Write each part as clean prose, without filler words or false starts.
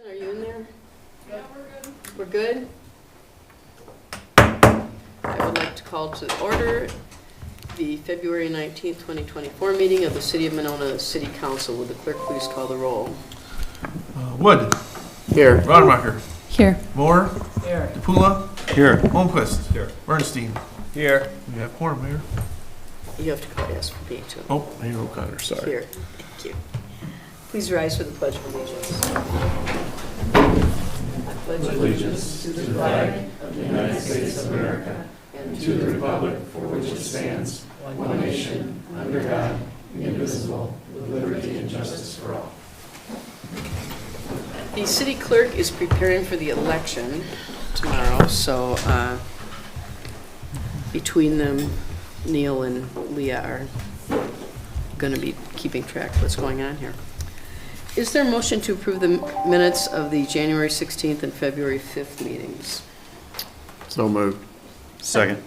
Are you in there? Yeah, we're good. We're good? I would like to call to order the February 19th, 2024 meeting of the City of Monona City Council. Would the clerk please call the roll? Wood. Here. Rademacher. Here. Moore. Here. DePula. Here. Holmquist. Here. Bernstein. Here. We have quorum, Mayor. You have to call yes for me too. Oh, Mayor O'Connor, sorry. Here. Thank you. Please rise for the Pledge of Allegiance. I pledge allegiance to the flag of the United States of America and to the republic for which it stands, one nation, under God, indivisible, with liberty and justice for all. The city clerk is preparing for the election tomorrow, so between them, Neil and Leah are going to be keeping track of what's going on here. Is there a motion to approve the minutes of the January 16th and February 5th meetings? So moved. Second.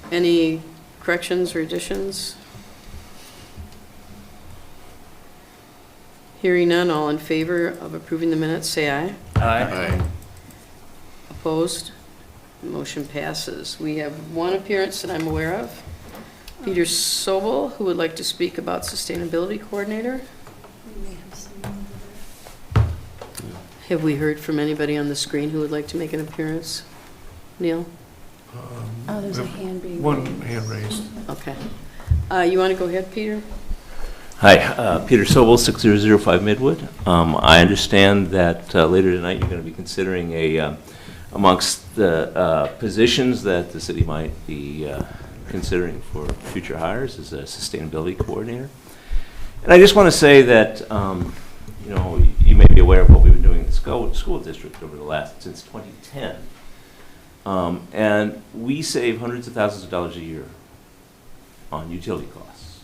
Any corrections or additions? Hearing none, all in favor of approving the minutes, say aye. Aye. Opposed? Motion passes. We have one appearance that I'm aware of. Peter Sobel, who would like to speak about Sustainability Coordinator. Have we heard from anybody on the screen who would like to make an appearance? Neil? Oh, there's we a have hand being One raised. hand raised. Okay. You want to go ahead, Peter? Hi, Peter Sobel, 6005 Midwood. I understand that later tonight you're going to be considering amongst the positions that the city might be considering for future hires is a sustainability coordinator. And I just want to say that, you may be aware of what we've been doing in the school district since 2010. And we save hundreds of thousands of dollars a year on utility costs.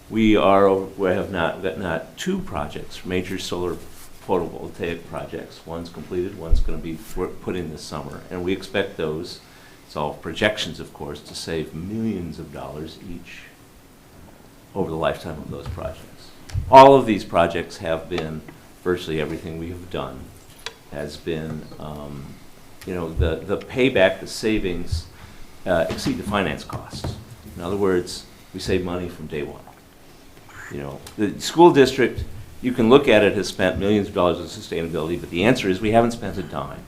We have not two projects, major solar photovoltaic projects. One's completed, one's going to be put in this summer. And we expect those, it's all projections of course, to save millions of dollars each over the lifetime of those projects. All of these projects have been, virtually everything we have done has been, the payback, the savings exceed the finance costs. In other words, we save money from day one. The school district, you can look at it, has spent millions of dollars on sustainability, but the answer is we haven't spent a dime,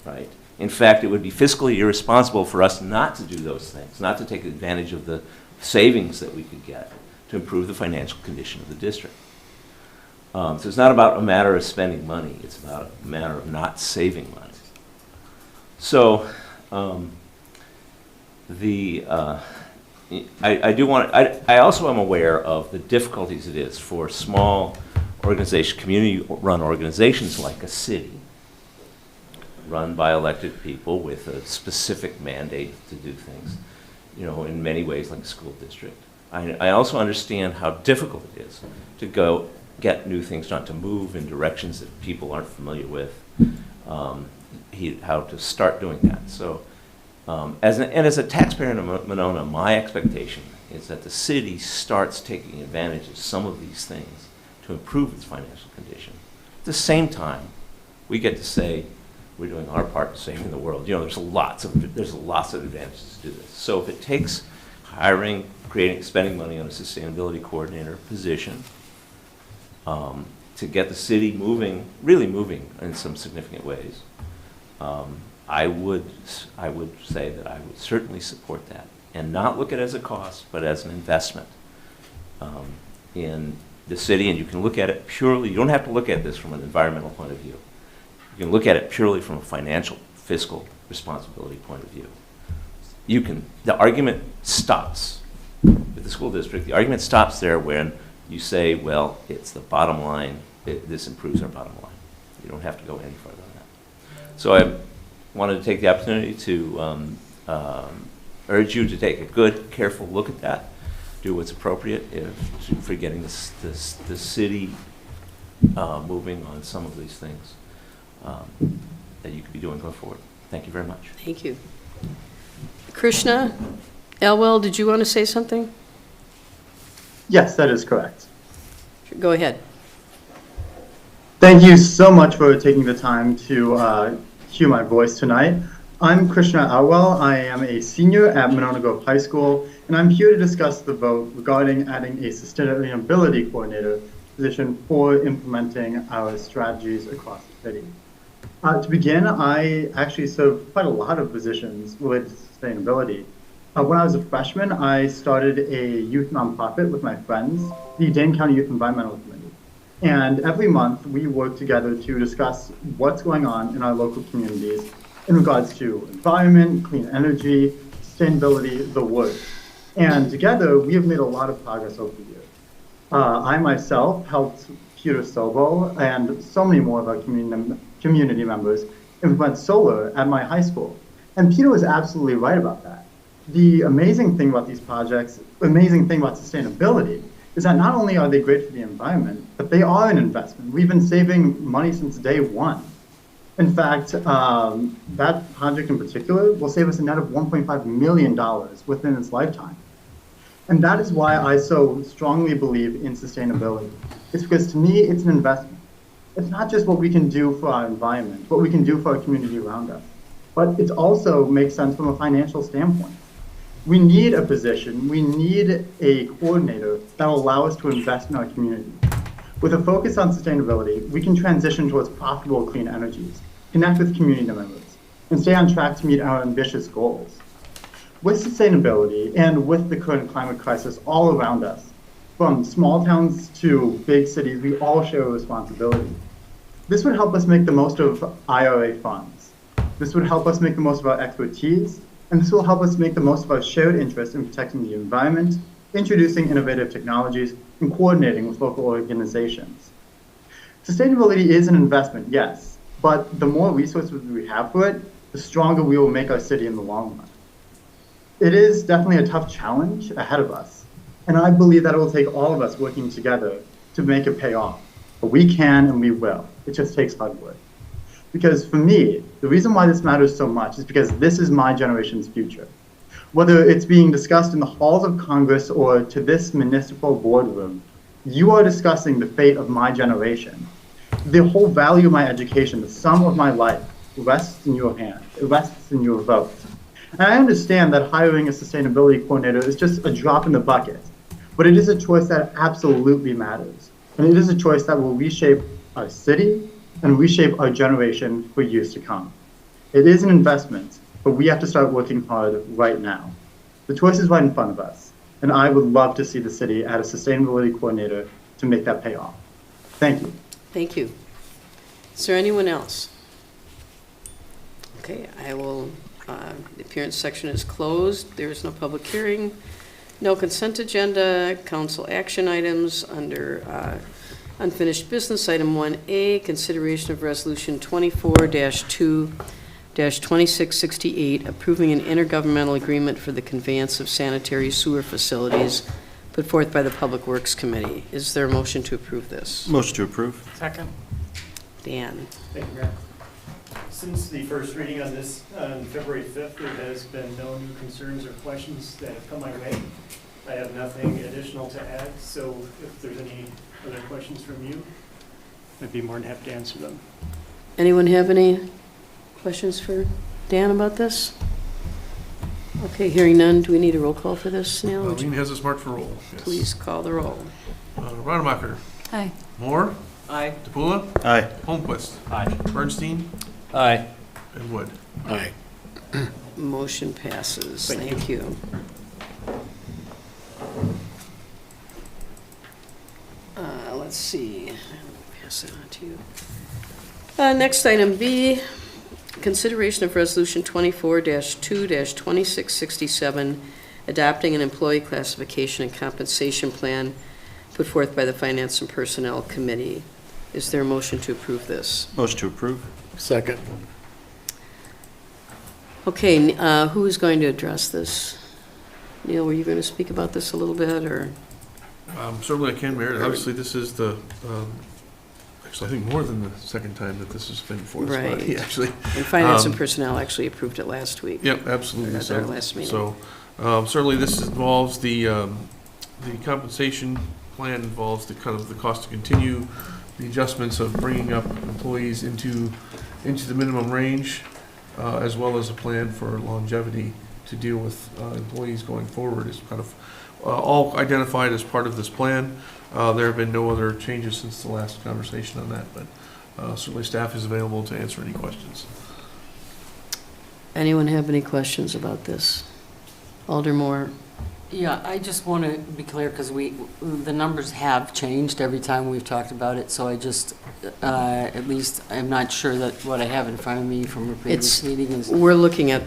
right? In fact, it would be fiscally irresponsible for us not to do those things, not to take advantage of the savings that we could get to improve the financial condition of the district. So it's not about a matter of spending money, it's about a matter of not saving money. So I also am aware of the difficulties it is for small organizations, community-run organizations like a city, run by elected people with a specific mandate to do things, in many ways like a school district. I also understand how difficult it is to go get new things done, to move in directions that people aren't familiar with, how to start doing that. So, as a taxpayer in Monona, my expectation is that the city starts taking advantage of some of these things to improve its financial condition. At the same time, we get to say we're doing our part in saving the world. There's lots of advantages to do this. So if it takes hiring, spending money on a sustainability coordinator position to get the city really moving in some significant ways, I would say that I would certainly support that and not look at it as a cost, but as an investment in the city. And you can look at it purely, you don't have to look at this from an environmental point of view. You can look at it purely from a financial, fiscal responsibility point of view. The argument stops with the school district. The argument stops there when you say, well, it's the bottom line, this improves our bottom line. You don't have to go any further than that. So I wanted to take the opportunity to urge you to take a good, careful look at that, do what's appropriate for getting the city moving on some of these things that you could be doing going forward. Thank you very much. Thank you. Krishna Elwell, did you want to say something? Yes, that is correct. Go ahead. Thank you so much for taking the time to hear my voice tonight. I'm Krishna Alwell. I am a senior at Monona Grove High School, and I'm here to discuss the vote regarding adding a sustainability coordinator position for implementing our strategies across the city. To begin, I actually served quite a lot of positions related to sustainability. When I was a freshman, I started a youth nonprofit with my friends, the Dane County Youth Environmental Committee. And every month we work together to discuss what's going on in our local communities in regards to environment, clean energy, sustainability, the work. And together we have made a lot of progress over the years. I myself helped Peter Sobo and so many more of our community members implement solar at my high school. And Peter was absolutely right about that. The amazing thing about these projects, amazing thing about sustainability, is that not only are they great for the environment, but they are an investment. We've been saving money since day one. In fact, that project in particular will save us a net of $1.5 million within its lifetime. And that is why I so strongly believe in sustainability. It's because to me, it's an investment. It's not just what we can do for our environment, what we can do for our community around us, but it also makes sense from a financial standpoint. We need a position, we need a coordinator that will allow us to invest in our community. With a focus on sustainability, we can transition towards profitable clean energies, connect with community members, and stay on track to meet our ambitious goals. With sustainability and with the current climate crisis all around us, from small towns to big cities, we all share a responsibility. This would help us make the most of IRA funds. This would help us make the most of our expertise, and this will help us make the most of our shared interest in protecting the environment, introducing innovative technologies, and coordinating with local organizations. Sustainability is an investment, yes, but the more resources we have for it, the stronger we will make our city in the long run. It is definitely a tough challenge ahead of us, and I believe that it will take all of us working together to make it pay off. But we can and we will. It just takes hard work. Because for me, the reason why this matters so much is because this is my generation's future. Whether it's being discussed in the halls of Congress or to this municipal boardroom, you are discussing the fate of my generation. The whole value of my education, the sum of my life, rests in your hand. It rests in your vote. And I understand that hiring a sustainability coordinator is just a drop in the bucket, but it is a choice that absolutely matters. And it is a choice that will reshape our city and reshape our generation for years to come. It is an investment, but we have to start working hard right now. The choice is right in front of us, and I would love to see the city add a sustainability coordinator to make that pay off. Thank you. Thank you. Is there anyone else? Okay, I will, the appearance section is closed. There is no public hearing. No consent agenda, council action items under unfinished business. Item 1A, consideration of resolution 24-2-2668, approving an intergovernmental agreement for the conveyance of sanitary sewer facilities put forth by the Public Works Committee. Is there a motion to approve this? Motion to approve. Second. Dan? Thank you, Mayor. Since the first reading on this on February 5th, there has been no new concerns or questions that have come my way. I have nothing additional to add, so if there's any other questions from you, I'd be more than happy to answer them. Anyone have any questions for Dan about this? Okay, hearing none, do we need a roll call for this, Neil? Would you Lean has us marked for roll. Yes. please call the roll? Rademacher. Aye. Moore. Aye. DePula. Aye. Holmquist. Aye. Bernstein. Aye. And Wood. Aye. Motion passes. Thank you. Let's see. I'll pass that on to you. Next, item B, consideration of resolution 24-2-2667, adopting an employee classification and compensation plan put forth by the Finance and Personnel Committee. Is there a motion to approve this? Motion to approve. Second. Okay, who is going to address this? Neil, were you going to speak about this a little bit, or? Certainly I can, Mayor. Obviously, this is the, actually, I think more than the second time that this has been before this body, Right. actually. And Finance and Personnel actually approved it last week. Yep, absolutely. At our last meeting. So certainly this involves the compensation plan involves the kind of the cost to continue, the adjustments of bringing up employees into the minimum range, as well as a plan for longevity to deal with employees going forward is kind of all identified as part of this plan. There have been no other changes since the last conversation on that, but certainly staff is available to answer any questions. Anyone have any questions about this? Alder Moore? Yeah, I just want to be clear, because the numbers have changed every time we've talked about it, so I just, at least, I'm not sure that what I have in front of me from a previous meeting is. We're looking at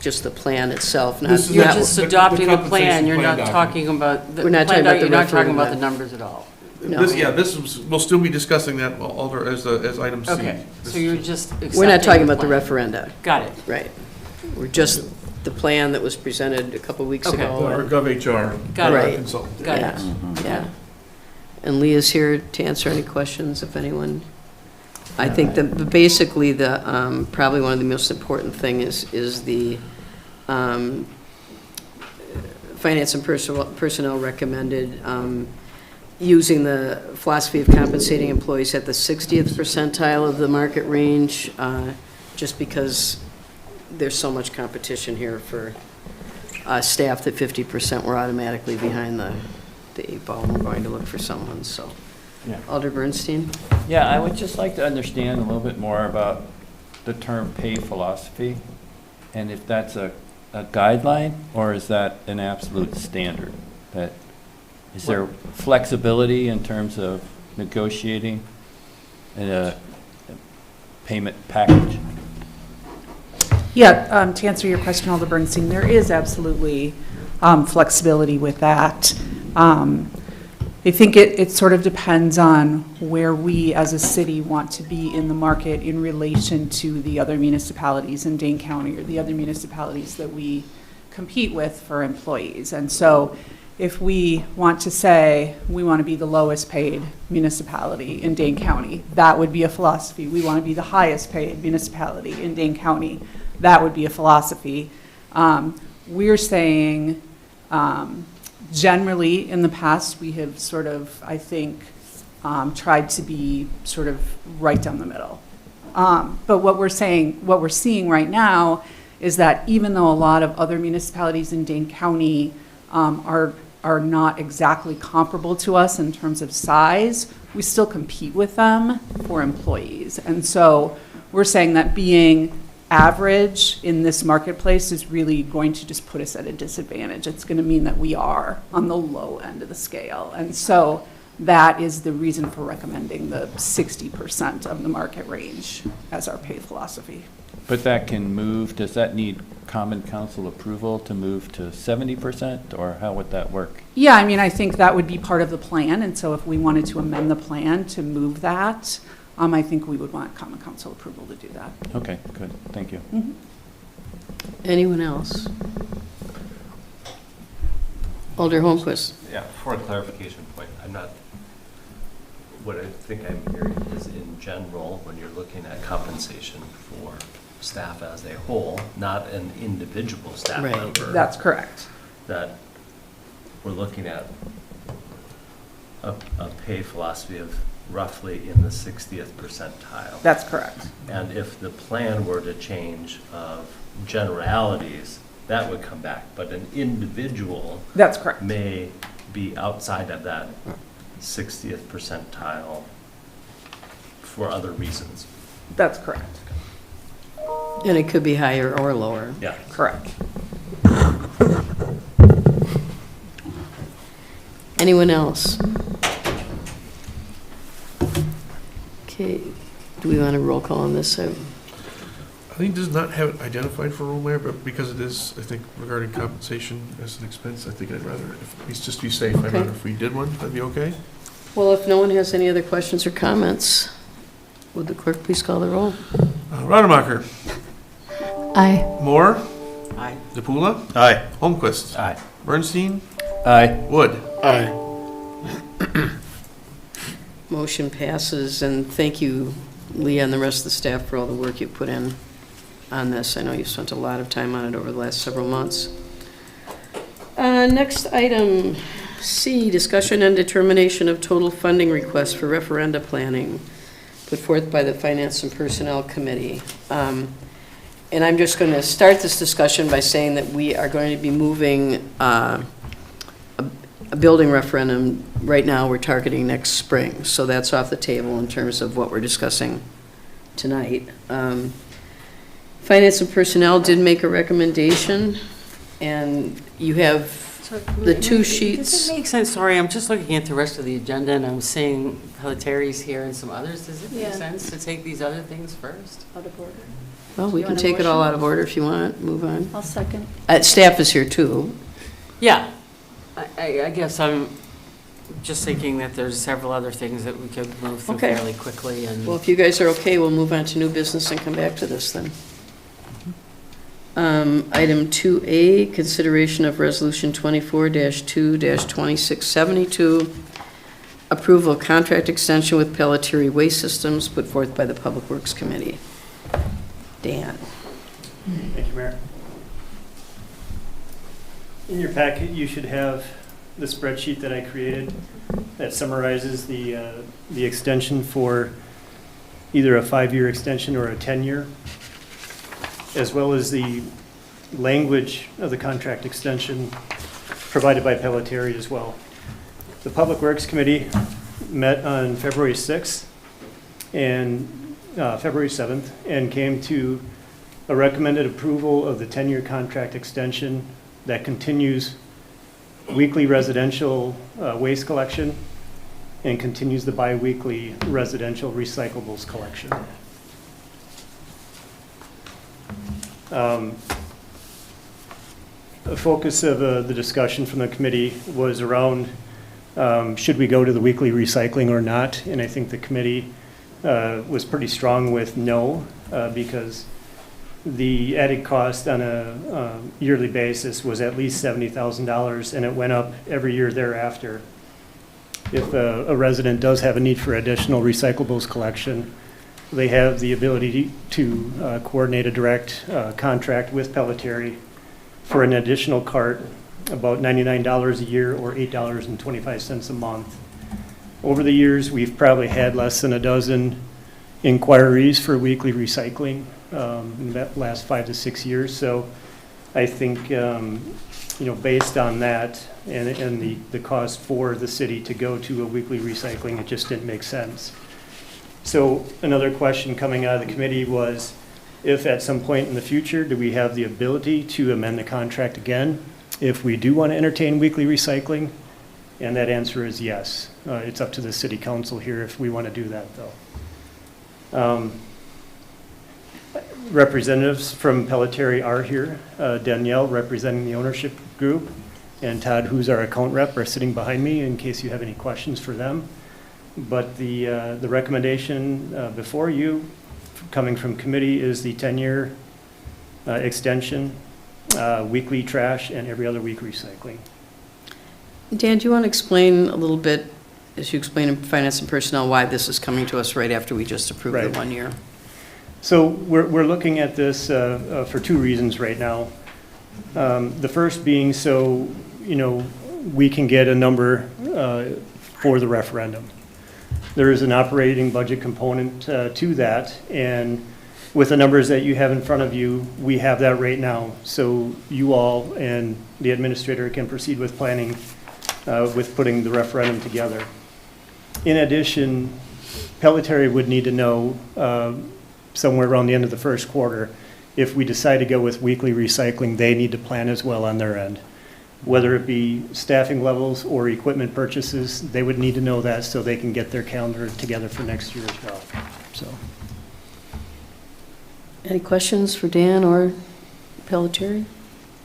just the plan itself, not. This is You're not- just the adopting the compensation plan, you're plan not document. talking about, the We're not talking plan about the you're not talking about the referendum. numbers at all. No. We'll still be discussing that, Alder, as item C. Okay, so you're just accepting. We're not talking about the plan. referenda, Got it. right. We're just the plan that was presented a couple weeks Okay. ago. Our GovHR Got it. Right. consultant. Got it. Yeah, yeah. And Leah's here to answer any questions, if anyone. I think basically probably one of the most important thing is the finance and personnel recommended using the philosophy of compensating employees at the 60th percentile of the market range, just because there's so much competition here for staff that 50% were automatically behind the 8 ball, and we're going to look for someone, so. Yeah. Alder Bernstein? Yeah, I would just like to understand a little bit more about the term pay philosophy, and if that's a guideline, or is that an absolute standard? Is there flexibility in terms of negotiating a payment package? Yeah, to answer your question, Alder Bernstein, there is absolutely flexibility with that. I think it sort of depends on where we as a city want to be in the market in relation to the other municipalities in Dane County or the other municipalities that we compete with for employees. And so if we want to say we want to be the lowest paid municipality in Dane County, that would be a philosophy. We want to be the highest paid municipality in Dane County. That would be a philosophy. We're saying generally in the past we have sort of, I think, tried to be sort of right down the middle. But what we're seeing right now is that even though a lot of other municipalities in Dane County are not exactly comparable to us in terms of size, we still compete with them for employees. And so we're saying that being average in this marketplace is really going to just put us at a disadvantage. It's going to mean that we are on the low end of the scale. And so that is the reason for recommending the 60% of the market range as our pay philosophy. But that can move, does that need common council approval to move to 70%, or how would that work? Yeah, I mean, I think that would be part of the plan. And so if we wanted to amend the plan to move that, I think we would want common council approval to do that. Okay, good, thank you. Mhm. Anyone else? Alder Holmquist? Yeah, for a clarification point, what I think I'm hearing is in general, when you're looking at compensation for staff as a whole, not an individual staff Right. member. That's correct. That we're looking at a pay philosophy of roughly in the 60th percentile. That's correct. And if the plan were to change of generalities, that would come back. But an individual That's correct. may be outside of that 60th percentile for other reasons. That's correct. And it could be higher or lower. Yeah. Correct. Anyone else? Okay, do we want a roll call on this? I think it does not have it identified for roll mayor, but because it is, I think, regarding compensation as an expense, I think I'd rather, if it's just to be safe, I'd Okay. rather if we did one, that'd be okay? Well, if no one has any other questions or comments, would the clerk please call the roll? Rademacher. Aye. Moore. Aye. DePula. Aye. Holmquist. Aye. Bernstein. Aye. Wood. Aye. Motion passes, and thank you, Leah, and the rest of the staff for all the work you put in on this. I know you've spent a lot of time on it over the last several months. Next item, C, discussion and determination of total funding requests for referenda planning put forth by the Finance and Personnel Committee. And I'm just going to start this discussion by saying that we are going to be moving a building referendum. Right now, we're targeting next spring, so that's off the table in terms of what we're discussing tonight. Finance and Personnel did make a recommendation, and you have the two sheets. Does it make sense? Sorry, I'm just looking at the rest of the agenda, and I'm seeing Pelletari's here and some others. Does it make sense to take these other things first? Out of order. Well, we can take it all out of order if you want, move on. I'll second. Staff is here too. Yeah. I guess I'm just thinking that there's several other things that we could move through Okay. fairly quickly. And Well, if you guys are okay, we'll move on to new business and come back to this then. Item 2A, consideration of Resolution 24-2-2672, approval of contract extension with Pelletary Waste Systems put forth by the Public Works Committee. Dan. Thank you, Mayor. In your packet, you should have the spreadsheet that I created that summarizes the extension for either a 5-year extension or a 10-year, as well as the language of the contract extension provided by Pelletary as well. The Public Works Committee met on February 6th and February 7th and came to a recommended approval of the 10-year contract extension that continues weekly residential waste collection and continues the biweekly residential recyclables collection. The focus of the discussion from the committee was around should we go to the weekly recycling or not, and I think the committee was pretty strong with no, because the added cost on a yearly basis was at least $70,000, and it went up every year thereafter. If a resident does have a need for additional recyclables collection, they have the ability to coordinate a direct contract with Pelletary for an additional cart, about $99 a year or $8.25 a month. Over the years, we've probably had less than a dozen inquiries for weekly recycling in that last 5 to 6 years. So I think, based on that and the cost for the city to go to a weekly recycling, it just didn't make sense. So another question coming out of the committee was, if at some point in the future, do we have the ability to amend the contract again if we do want to entertain weekly recycling? And that answer is yes. It's up to the city council here if we want to do that, though. Representatives from Pelletary are here. Danielle, representing the ownership group, and Todd, who's our account rep, are sitting behind me in case you have any questions for them. But the recommendation before you, coming from committee, is the 10-year extension, weekly trash, and every other week recycling. Dan, do you want to explain a little bit, as you explain in Finance and Personnel, why this is coming to us right after we just approved Right. the 1 year? So we're looking at this for two reasons right now. The first being we can get a number for the referendum. There is an operating budget component to that, and with the numbers that you have in front of you, we have that right now. So you all and the administrator can proceed with planning with putting the referendum together. In addition, Pelletary would need to know somewhere around the end of the first quarter, if we decide to go with weekly recycling, they need to plan as well on their end. Whether it be staffing levels or equipment purchases, they would need to know that so they can get their calendar together for next year as well. So, Any questions for Dan or Pelletary?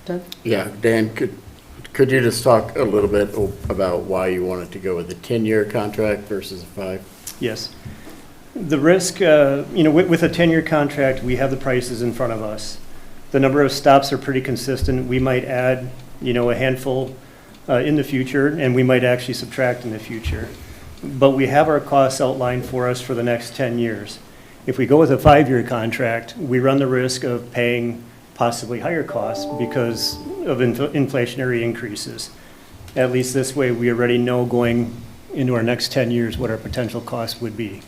Doug? Yeah, Dan, could you just talk a little bit about why you wanted to go with a 10-year contract versus a 5? yes. The risk, with a 10-year contract, we have the prices in front of us. The number of stops are pretty consistent. We might add, a handful in the future, and we might actually subtract in the future. But we have our costs outlined for us for the next 10 years. If we go with a 5-year contract, we run the risk of paying possibly higher costs because of inflationary increases. at least this way, we already know going into our next 10 years what our potential cost would be.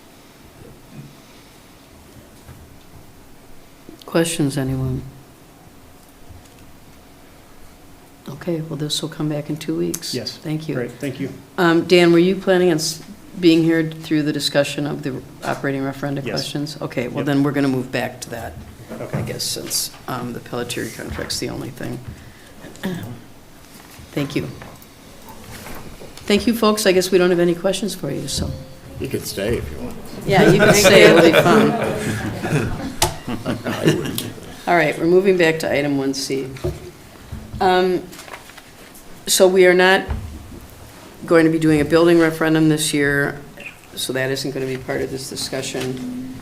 Questions, anyone? Okay, well, this will come back in 2 weeks. Yes. Thank you. Great, thank you. Dan, were you planning on being here through the discussion of the operating referenda Yes. questions? Okay, well, Yep. then we're going to move back to that, I Okay. guess, since the Pelletier contract's the only thing. Thank you. Thank you, folks. I guess we don't have any questions for you, so. You could stay if you want. Yeah, you can stay, it'll be fun. All right, we're moving back to item 1C. So we are not going to be doing a building referendum this year, so that isn't going to be part of this discussion.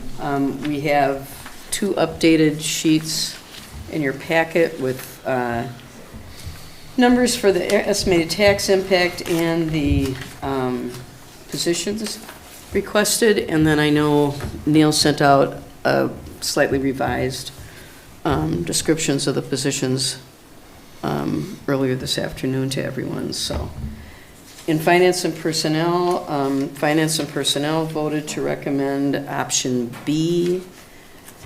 We have 2 updated sheets in your packet with numbers for the estimated tax impact and the positions requested, and then I know Neil sent out a slightly revised descriptions of the positions earlier this afternoon to everyone, so. In Finance and Personnel voted to recommend option B,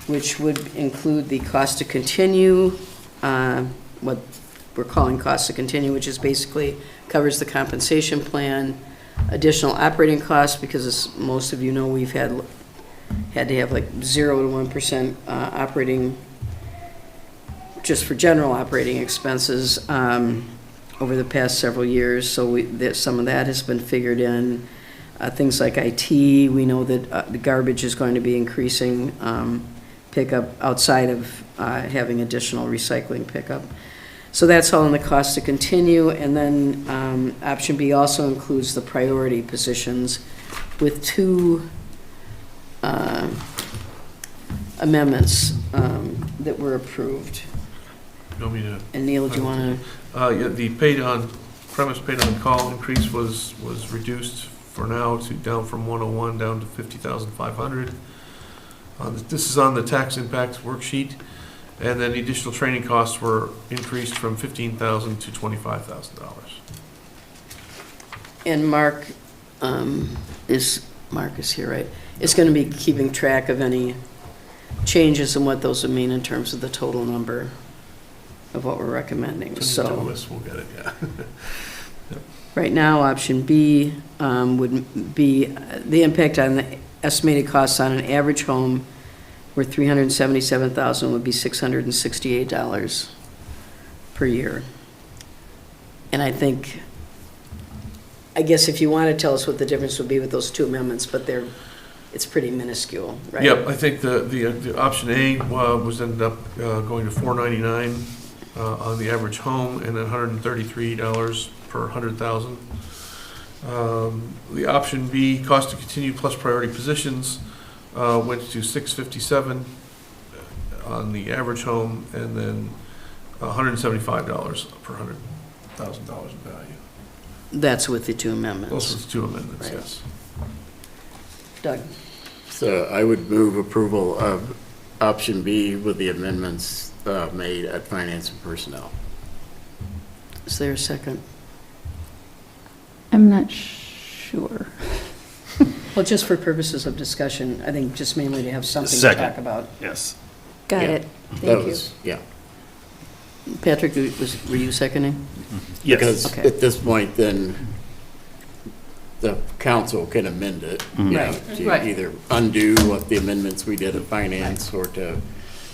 which would include the cost to continue, what we're calling cost to continue, which is basically covers the compensation plan, additional operating costs, because as most of you know, we've had to have like 0 to 1% operating, just for general operating expenses over the past several years. So some of that has been figured in. Things like IT, we know that the garbage is going to be increasing pickup outside of having additional recycling pickup. So that's all in the cost to continue. And then option B also includes the priority positions with 2 amendments that were approved. You want me to? And Neil, do you want to? Yeah, the premise paid on call increase was reduced for now down from 101 down to 50,500. This is on the tax impact worksheet, and then the additional training costs were increased from $15,000 to $25,000. And Mark is here, right? Is going to be keeping track of any changes and what those would mean in terms of the total number of what we're recommending. So We'll get it, yeah. right now, option B would be the impact on the estimated costs on an average home where $377,000 would be $668 per year. And I guess if you want to tell us what the difference would be with those 2 amendments, but it's pretty minuscule, right? Yep, I think the option A was ended up going to $499 on the average home, and then $133 per 100,000. The option B, cost to continue plus priority positions, went to $657 on the average home, and then $175 per $100,000 in value. That's with the 2 amendments. Those were the 2 amendments, Right. yes. Doug? So I would move approval of option B with the amendments made at Finance and Personnel. Is there a second? I'm not sure. Well, just for purposes of discussion, I think just mainly to have something to Second. talk about. Yes. Got Yeah, it. That Thank you. was, yeah. Patrick, were you seconding? Yes. Because Okay. at this point, then the council can amend it, you know, Right, to right. either undo what the amendments we did at finance or to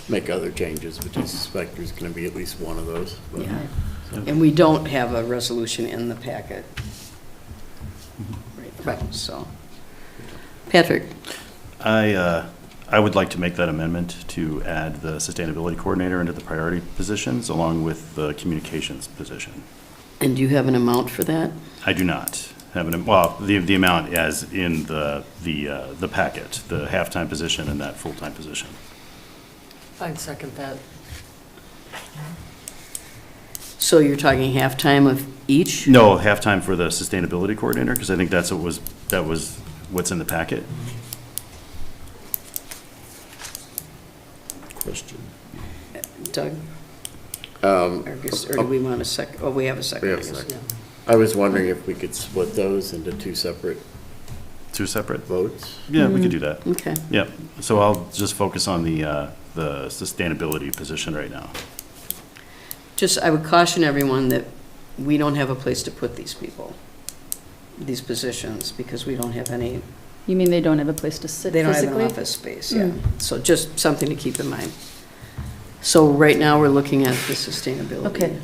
make other changes, which I suspect there's going to be at least one of those. but- Yeah. And we don't have a resolution in the packet right now, so. Patrick? I would like to make that amendment to add the sustainability coordinator into the priority positions along with the communications position. And do you have an amount for that? I do not have the amount as in the packet, the half-time position and that full-time position. I'd second that. So you're talking halftime of each? No, half-time for the sustainability coordinator, because I think that was what's in the packet. Question. Doug? Um, Or do we want a second? Oh, we have a second. We have I a guess. second. I was wondering if we could split those into two separate Two separate? votes. Yeah, we could do that. Okay. Yep. So I'll just focus on the sustainability position right now. Just, I would caution everyone that we don't have a place to put these people, these positions, because we don't have any, You mean they don't have a place to sit they don't have physically? an office space, yeah. So just something to keep in mind. So right now, we're looking at the sustainability Okay.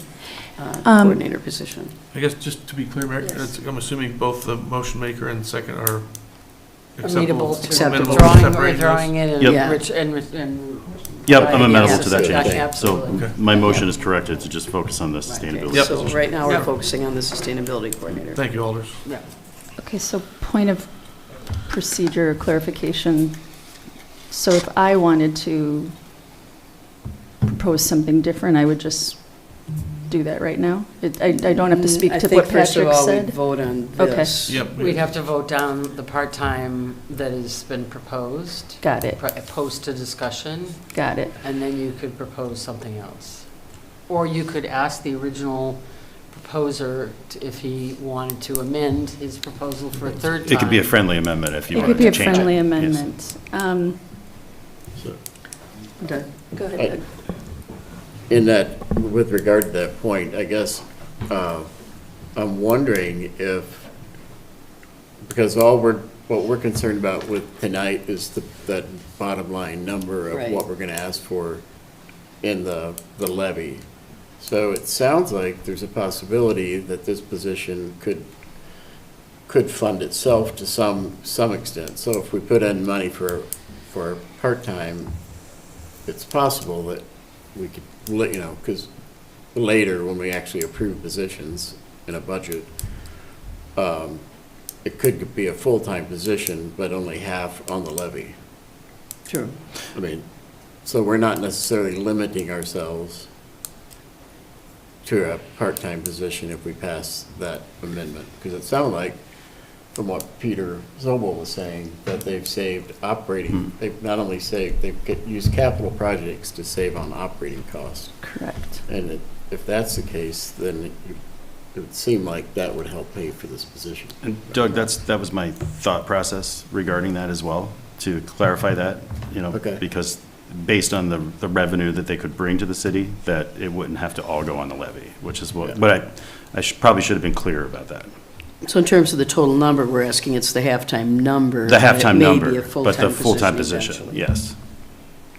coordinator position. I guess just to be clear, Mary, Yes. I'm assuming both the motion maker and second are Amenable acceptable. to Acceptable. drawing, separating those? drawing it Yep. and Rich, and. Yep, I'm Right, amenable yes, to that yeah, change. absolutely. So Okay. my motion is corrected to just focus on the Okay, sustainability. Yep. So position. right now, we're Yeah. focusing on the sustainability coordinator. Thank you, Alders. Yeah. Okay, so point of procedure or clarification. So if I wanted to propose something different, I would just do that right now? I don't have to speak I to think what first of Patrick all, we said? vote on Okay. this. Yep. We'd have to vote down the part-time that has been proposed, Got it, post to discussion, got it. and then you could propose something else. Or you could ask the original proposer if he wanted to amend his proposal for a third time. It could be a friendly amendment if you It wanted could be to a change it. friendly Yes. amendment. Okay. Go ahead, Doug. In that, with regard to that point, I guess, I'm wondering if, because what we're concerned about with tonight is that bottom line number of Right. what we're gonna ask for in the levy. So it sounds like there's a possibility that this position could fund itself to some extent. So if we put in money for part-time, it's possible that we could, because later, when we actually approve positions in a budget, it could be a full-time position, but only half on the levy. True. I mean, so we're not necessarily limiting ourselves to a part-time position if we pass that amendment. Because it sounded like, from what Peter Zobel was saying, that they've saved operating, they've not only saved, they've used capital projects to save on operating costs. Correct. And if that's the case, then it would seem like that would help pay for this position. And Doug, that was my thought process regarding that as well, to clarify that, Okay. because based on the revenue that they could bring to the city, that it wouldn't have to all go on the levy, which is what, but I probably should have been clear about that. So in terms of the total number, we're asking it's the halftime number. The and it halftime may number, be a but the full-time position, eventually. yes.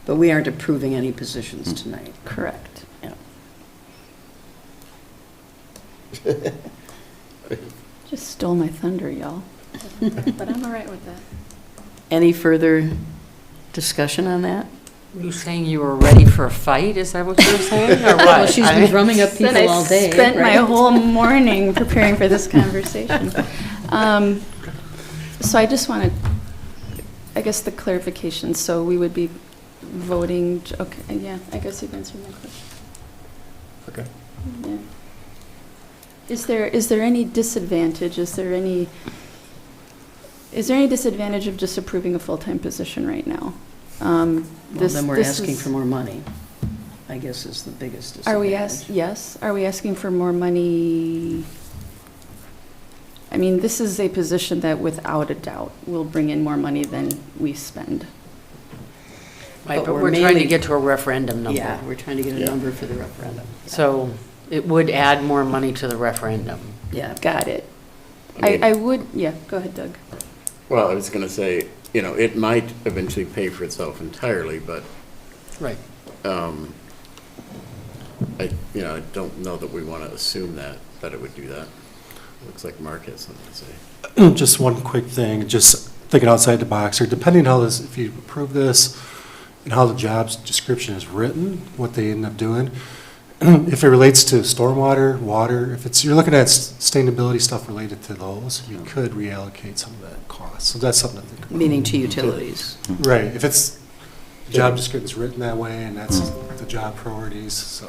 But we aren't approving any positions tonight. Correct. Yeah. Just stole my thunder, y'all. But I'm all right with that. Any further discussion on that? Were you saying you were ready for a fight? Is that what you were saying, or what? Well, she's been drumming up Said people all day, I spent my right? whole morning preparing for this conversation. So I just wanted, I guess, the clarification. So we would be voting, okay, yeah, I guess you've answered my question. Okay. Yeah. Is there any disadvantage, is there any disadvantage of just approving a full-time position right now? Well, then we're asking for more money, I guess is the biggest disadvantage. Yes, are we asking for more money? I mean, this is a position that without a doubt will bring in more money than we spend. Right, But but we're we're trying to mainly- get to a referendum number. Yeah, we're trying to get a Yeah. number for the referendum. So it would add more money to the referendum. Yeah. Got it. I mean- I would, yeah, go ahead, Doug. Well, I was going to say, it might eventually pay for itself entirely, but Right. I don't know that we want to assume that it would do that. Looks like Mark has something to say. Just one quick thing, just thinking outside the box here, depending how this, if you approve this and how the jobs description is written, what they end up doing, if it relates to stormwater, water, if you're looking at sustainability stuff related to those, you could reallocate some of that cost. So that's something to think about. Meaning to utilities. Right, if it's, job description is written that way and that's the job priorities, so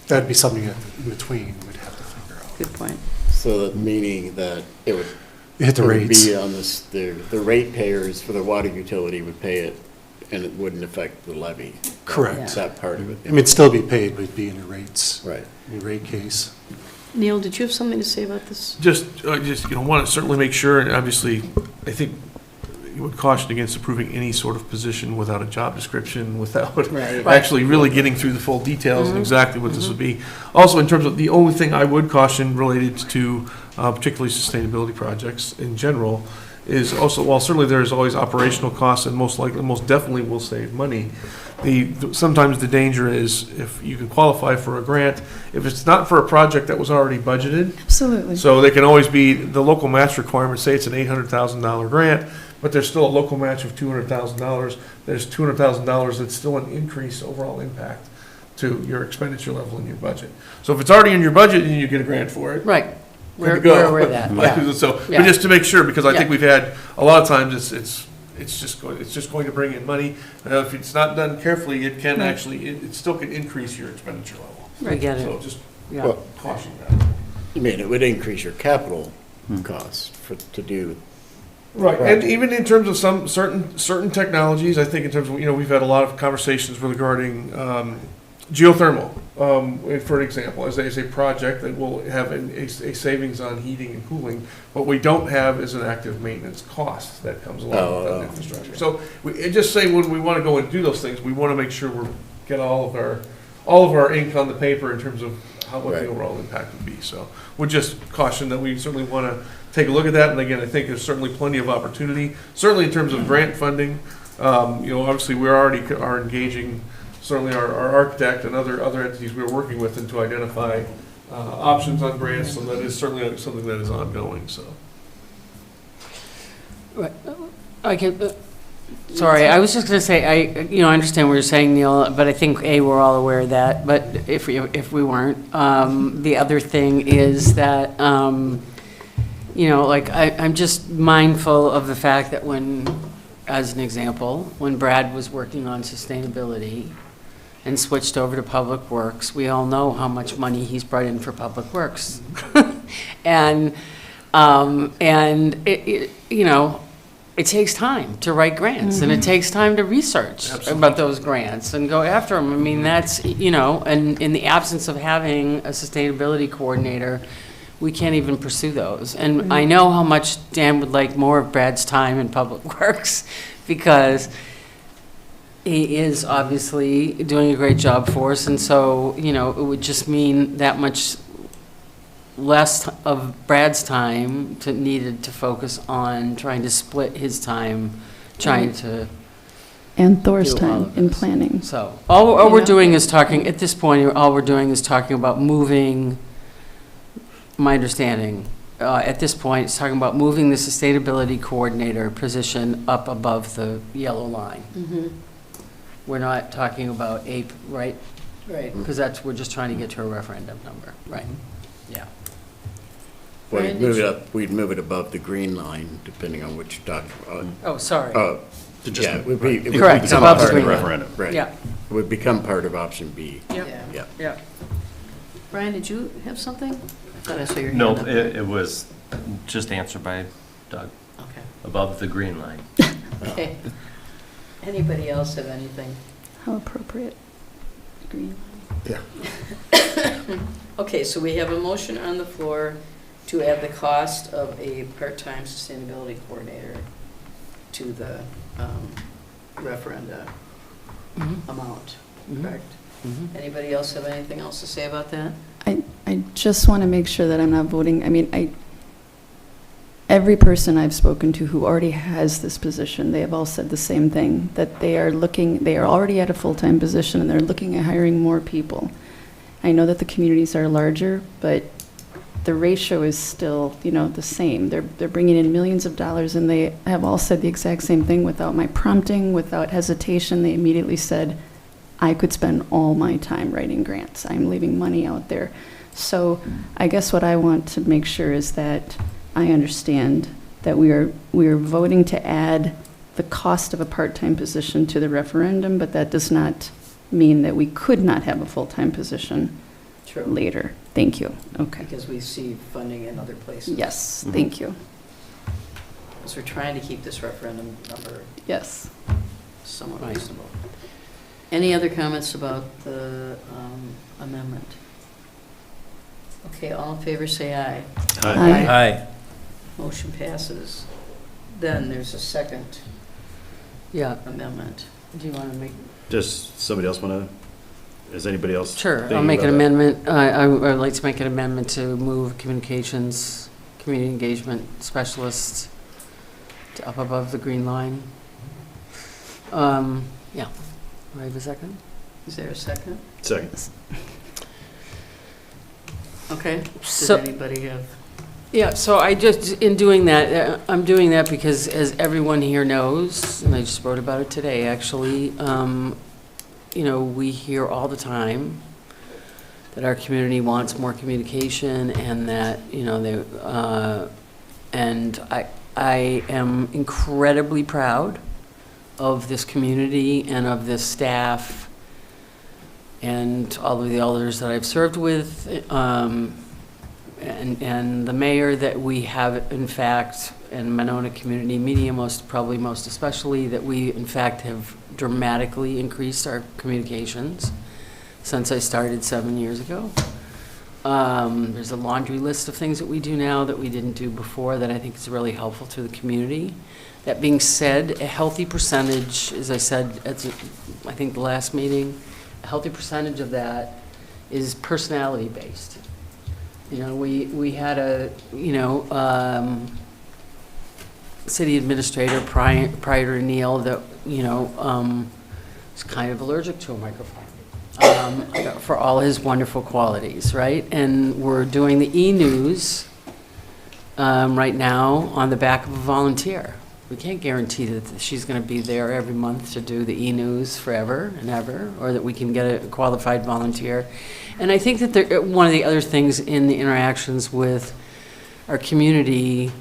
that'd be something that in between we'd have to figure out. Good point. So that meaning that it would. You hit the it would rates. Be on this, the rate payers for the water utility would pay it, and it wouldn't affect the levy. Correct. That part of it. I mean, it'd still be paid, but it'd be in the rates, Right. in the rate case. Neil, did you have something to say about this? Just, want to certainly make sure, and obviously, I think you would caution against approving any sort of position without a job description, without Right. actually really getting through the full details and exactly what this would be. Also, in terms of, the only thing I would caution related to particularly sustainability projects in general is also, while certainly there is always operational costs and most definitely will save money, sometimes the danger is if you can qualify for a grant, if it's not for a project that was already budgeted, Absolutely. so they can always be, the local match requirement, say it's an $800,000 grant, but there's still a local match of $200,000. There's $200,000 that's still an increase overall impact to your expenditure level in your budget. So if it's already in your budget and you get a grant for it, Right. good We're to go. aware of that, yeah. So, Yeah. but just to make sure, because I think Yeah. we've had, a lot of times it's just going to bring in money. If it's not done carefully, it can actually, it still can increase your expenditure level. We get So it, just yeah. Well, caution that. I mean, it would increase your capital costs to do. Right, and even in terms of some certain technologies, I think in terms of, we've had a lot of conversations regarding geothermal, for an example, as a project that will have a savings on heating and cooling. What we don't have is an active maintenance cost that comes along with that infrastructure. So just say when we want to go and do those things, we want to make sure we get all of our ink on the paper in terms of what the overall impact would be. So we'll just caution that we certainly want to take a look at that. And again, I think there's certainly plenty of opportunity, certainly in terms of grant funding. Obviously we already are engaging certainly our architect and other entities we're working with and to identify options on grants. So that is certainly something that is ongoing, so. Right. Sorry, I was just going to say, I understand what you're saying, Neil, but I think, we're all aware of that, but if we weren't, the other thing is that, I'm just mindful of the fact that as an example, when Brad was working on sustainability and switched over to Public Works, we all know how much money he's brought in for Public Works. And it takes time to write grants, and it takes time to research about those grants and go after them. I mean, that's, and in the absence of having a sustainability coordinator, we can't even pursue those. And I know how much Dan would like more of Brad's time in Public Works, because he is obviously doing a great job for us, and so, it would just mean that much less of Brad's time needed to focus on trying to split his time, trying to And Thor's do all time of in this. planning. So, all we're doing is talking, at this point, all we're doing is talking about moving, my understanding, at this point, it's talking about moving the sustainability coordinator position up above the yellow line. We're not talking about right? Right. Because we're just trying to get to a referendum number, right? Yeah. Well, Brian, we'd move it above the green line, depending on which document. Oh, sorry. Yeah, it would Correct, become above the part of green line. referendum. Right. Yeah. It would become part of option B. Yep. Yeah. Yeah. Brian, did you have something? I thought I saw your hand No, up there. it was just answered by Doug, Okay. above the green line. Okay. Anybody else have anything? How appropriate. Green. Okay, so we have a motion on the floor to add the cost of a part-time sustainability coordinator to the referenda amount, correct? Anybody else have anything else to say about that? I just want to make sure that I'm not voting, every person I've spoken to who already has this position, they have all said the same thing, that they are already at a full-time position and they're looking at hiring more people. I know that the communities are larger, but the ratio is still, the same. They're bringing in millions of dollars, and they have all said the exact same thing without my prompting, without hesitation. They immediately said, I could spend all my time writing grants. I'm leaving money out there. So I guess what I want to make sure is that I understand that we are voting to add the cost of a part-time position to the referendum, but that does not mean that we could not have a full-time position True. later. Thank you. Okay. Because we see funding in other places. Yes, thank you. So we're trying to keep this referendum number Yes. somewhat reasonable. Any other comments about the amendment? Okay, all in favor, say aye. Aye. Aye. Motion passes. Then there's a second Yeah, amendment. do you want to make? Does somebody else want to, is anybody else? Sure, I'll thinking make an about that? amendment. I would like to make an amendment to move communications, community engagement specialist to up above the green line. Yeah. Do I have a second? Is there a second? Second. Okay. Does So- anybody have? Yeah, so I just, in doing that, I'm doing that because as everyone here knows, and I just wrote about it today, actually, you know, we hear all the time that our community wants more communication and that, you know, they, and I am incredibly proud of this community and of this staff and all of the elders that I've served with, and the mayor that we have, in fact, and Monona Community Media probably most especially, that we, in fact, have dramatically increased our communications since I started 7 years ago. There's a laundry list of things that we do now that we didn't do before that I think is really helpful to the community. That being said, a healthy percentage, as I said at, I think the last meeting, a healthy percentage of that is personality-based. You know, we had a, you know, city administrator prior to Neil that, you know, was kind of allergic to a microphone for all his wonderful qualities, right? And we're doing the e-news right now on the back of a volunteer. We can't guarantee that she's going to be there every month to do the e-news forever and ever, or that we can get a qualified volunteer. And I think that one of the other things in the interactions with our community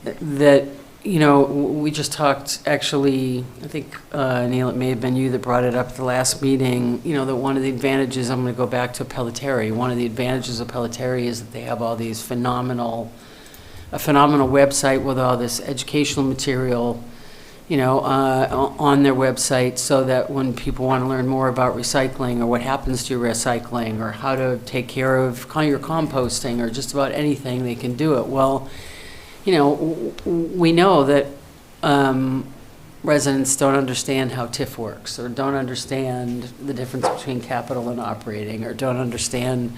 that, you know, we just talked, actually, I think, Neil, it may have been you that brought it up at the last meeting, you know, that one of the advantages, I'm going to go back to Pelletieri, one of the advantages of Pelletieri is that they have all these a phenomenal website with all this educational material, you know, on their website, so that when people want to learn more about recycling or what happens to your recycling or how to take care of your composting or just about anything, they can do it. Well, you know, we know that residents don't understand how TIF works, or don't understand the difference between capital and operating, or don't understand,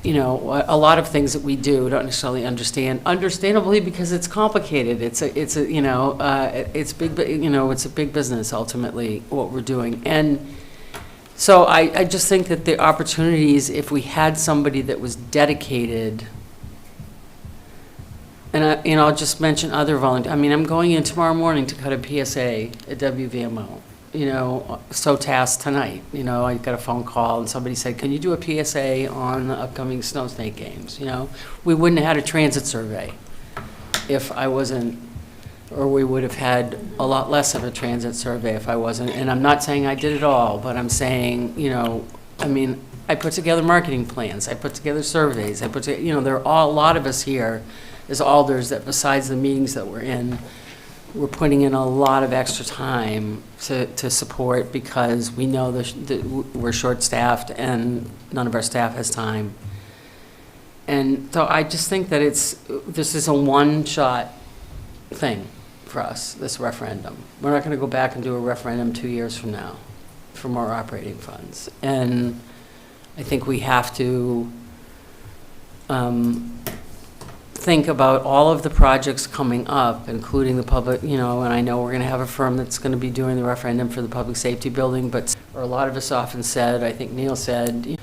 you know, a lot of things that we do don't necessarily understand, understandably, because it's complicated. It's a you know, it's big, you know, it's a big business ultimately what we're doing. And so I just think that the opportunities, if we had somebody that was dedicated, and you know, I'll just mention other volunteers. I mean, I'm going in tomorrow morning to cut a PSA at WVMO. You know, so tasked tonight. You know, I got a phone call and somebody said, "Can you do a PSA on the upcoming Snow Snake games?" You know, we wouldn't have had a transit survey if I wasn't, or we would have had a lot less of a transit survey if I wasn't. And I'm not saying I did it all, but I'm saying, you know, I mean, I put together marketing plans, I put together surveys, you know, there are a lot of us here as alders that, besides the meetings that we're in, we're putting in a lot of extra time to support, because we know that we're short-staffed and none of our staff has time. And so I just think that this is a one-shot thing for us, this referendum. We're not going to go back and do a referendum 2 years from now for more operating funds. And I think we have to think about all of the projects coming up, including the public, you know, and I know we're going to have a firm that's going to be doing the referendum for the public safety building, but or a lot of us often said, I think Neil said, you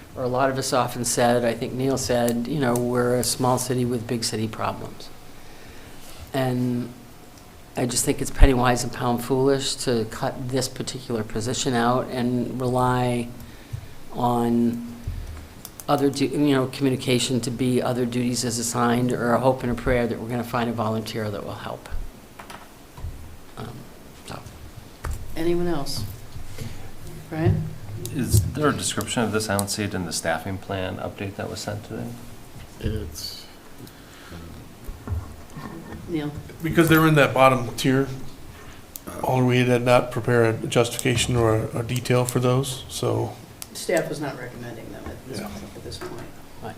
know, we're a small city with big city problems. And I just think it's penny wise and pound foolish to cut this particular position out and rely on other, you know, communication to be other duties as assigned, or a hope and a prayer that we're going to find a volunteer that will help. So. Anyone else? Brian? Is there a description of this? I don't see it in the staffing plan update that was sent today. It's, Neil? Because they're in that bottom tier, all we did not prepare a justification or a detail for those, so. Staff was not recommending them Yeah. at this point. Right.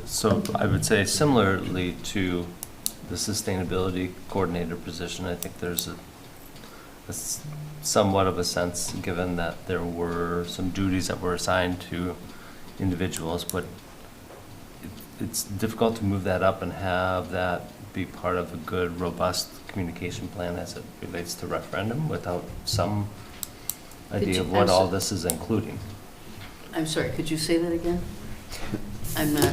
So I would say similarly to the sustainability coordinator position, I think there's somewhat of a sense, given that there were some duties that were assigned to individuals, but it's difficult to move that up and have that be part of a good, robust communication plan as it relates to referendum without some idea of what all this is including. I'm sorry, could you say that again? I'm not,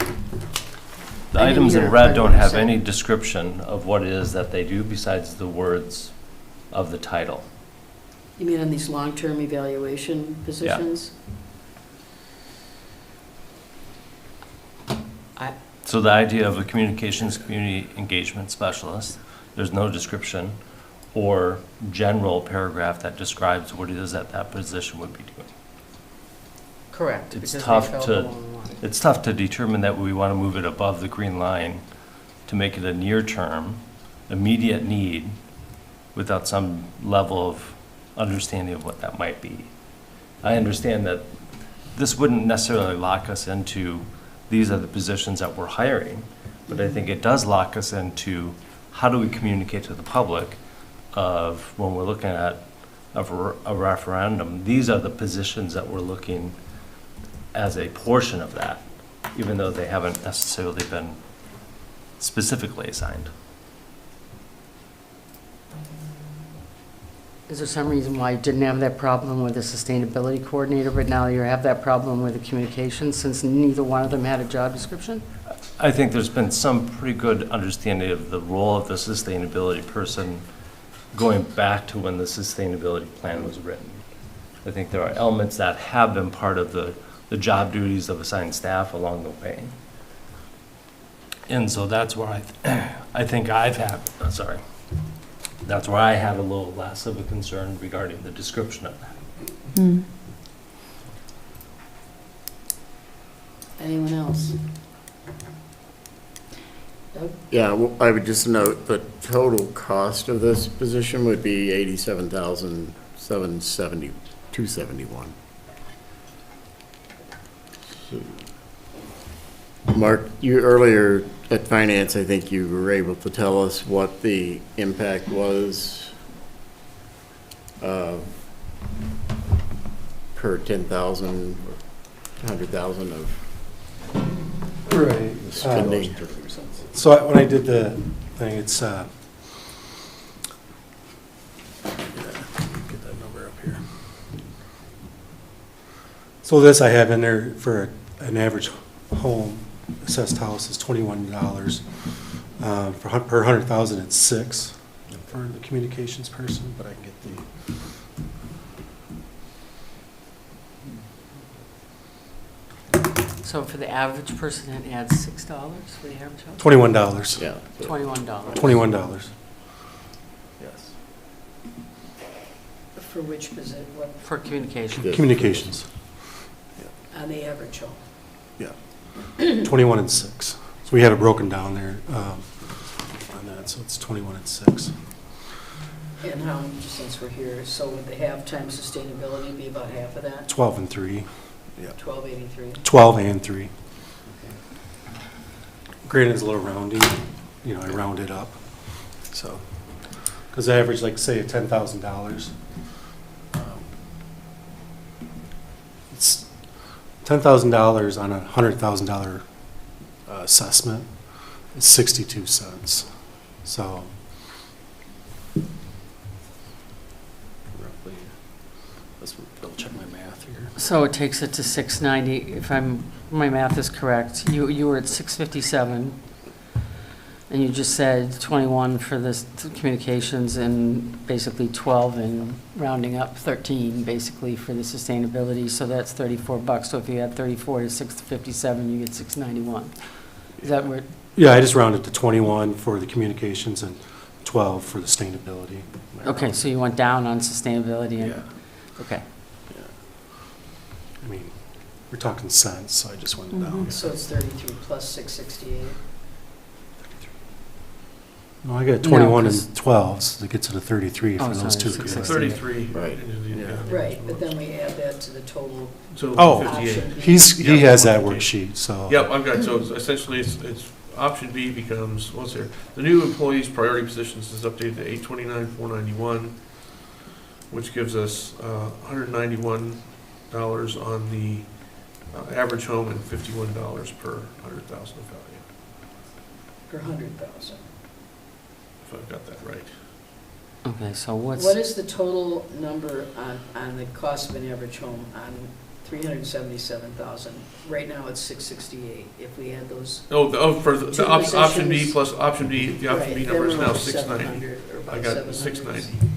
The I didn't items in hear red what don't you have said. any description of what it is that they do besides the words of the title. you mean on these long-term evaluation positions? So the idea of a communications community engagement specialist, there's no description or general paragraph that describes what it is that that position would be doing. Correct. It's because they tough fell to- below the line. It's tough to determine that we want to move it above the green line to make it a near-term, immediate need without some level of understanding of what that might be. I understand that this wouldn't necessarily lock us into these are the positions that we're hiring, but I think it does lock us into how do we communicate to the public of when we're looking at a referendum, these are the positions that we're looking as a portion of that, even though they haven't necessarily been specifically assigned. Is there some reason why you didn't have that problem with the sustainability coordinator, but now you have that problem with the communications, since neither one of them had a job description? I think there's been some pretty good understanding of the role of the sustainability person going back to when the sustainability plan was written. I think there are elements that have been part of the job duties of assigned staff along the way. And so that's where I think I've had, that's where I had a little less of a concern regarding the description of that. Anyone else? Doug? Yeah, well, I would just note the total cost of this position would be $87,770,271. Mark, you earlier at Finance, I think you were able to tell us what the impact was per 10,000, 100,000 of Right. spending. So when I did the thing, it's, get that number up here. So this I have in there for an average home, assessed house is $21. Per 100,000, it's $6 for the communications person, but I can get the. So for the average person, it adds $6 for the average house? $21. Yeah. $21. $21. Yes. For which position, what, For communication. Good. Communications, on the average home? yeah. 21 and 6. So we had it broken down there on that, so it's 21 and 6. And how, since we're here, so would the halftime sustainability be about half of that? 12 and 3. Yeah. 1283? 12 and 3. Granted, it's a little rounding, you know, I round it up, so. Because I average, like, say, $10,000. It's $10,000 on a $100,000 assessment is 62 cents. So roughly, let's double check my math here. So it takes it to 690, if my math is correct. You were at 657, and you just said 21 for the communications, and basically 12 and rounding up 13, basically, for the sustainability, so that's $34. So if you add 34 to 657, you get 691. Is that where? Yeah, I just rounded to 21 for the communications and 12 for the sustainability. Okay, so you went down on sustainability and, Yeah. okay. I mean, we're talking cents, so I just went down. So it's 33 plus 668? No, I got No, 21 'cause- and 12s to get to the 33 Oh, for those sorry, two. 660. 33. Right. Right, but then we add that to the total So Oh. 58. option B. He has that worksheet, so. Yep, I've got, so essentially, it's option B becomes, what's there? The new employees' priority positions is updated to 829,491, which gives us $191 on the average home and $51 per 100,000 of value, Per 100,000. if I've got that right. Okay, so what's, What is the total number on the cost of an average home on 377,000? Right now, it's 668. If we add those. For the Two option B positions. plus option B, the option B Right, number is then we're now over 690. 700, or about I got 700. 690.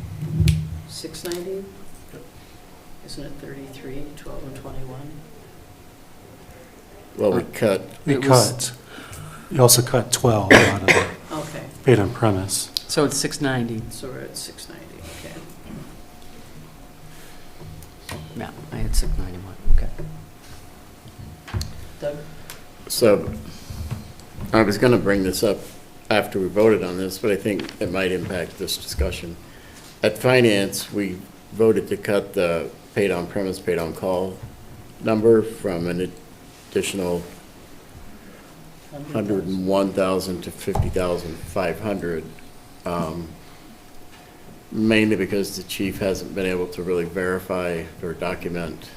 690? Yep. Isn't it 33, 12, and 21? Well, we cut, We It was- cut, you also cut 12 out of the Okay, paid on premise. so it's 690. so we're at 690, okay. Yeah, I had 691, okay. Doug? so I was going to bring this up after we voted on this, but I think it might impact this discussion. At Finance, we voted to cut the paid on premise, paid on call number from an additional 101,000 to 50,500, mainly because the chief hasn't been able to really verify or document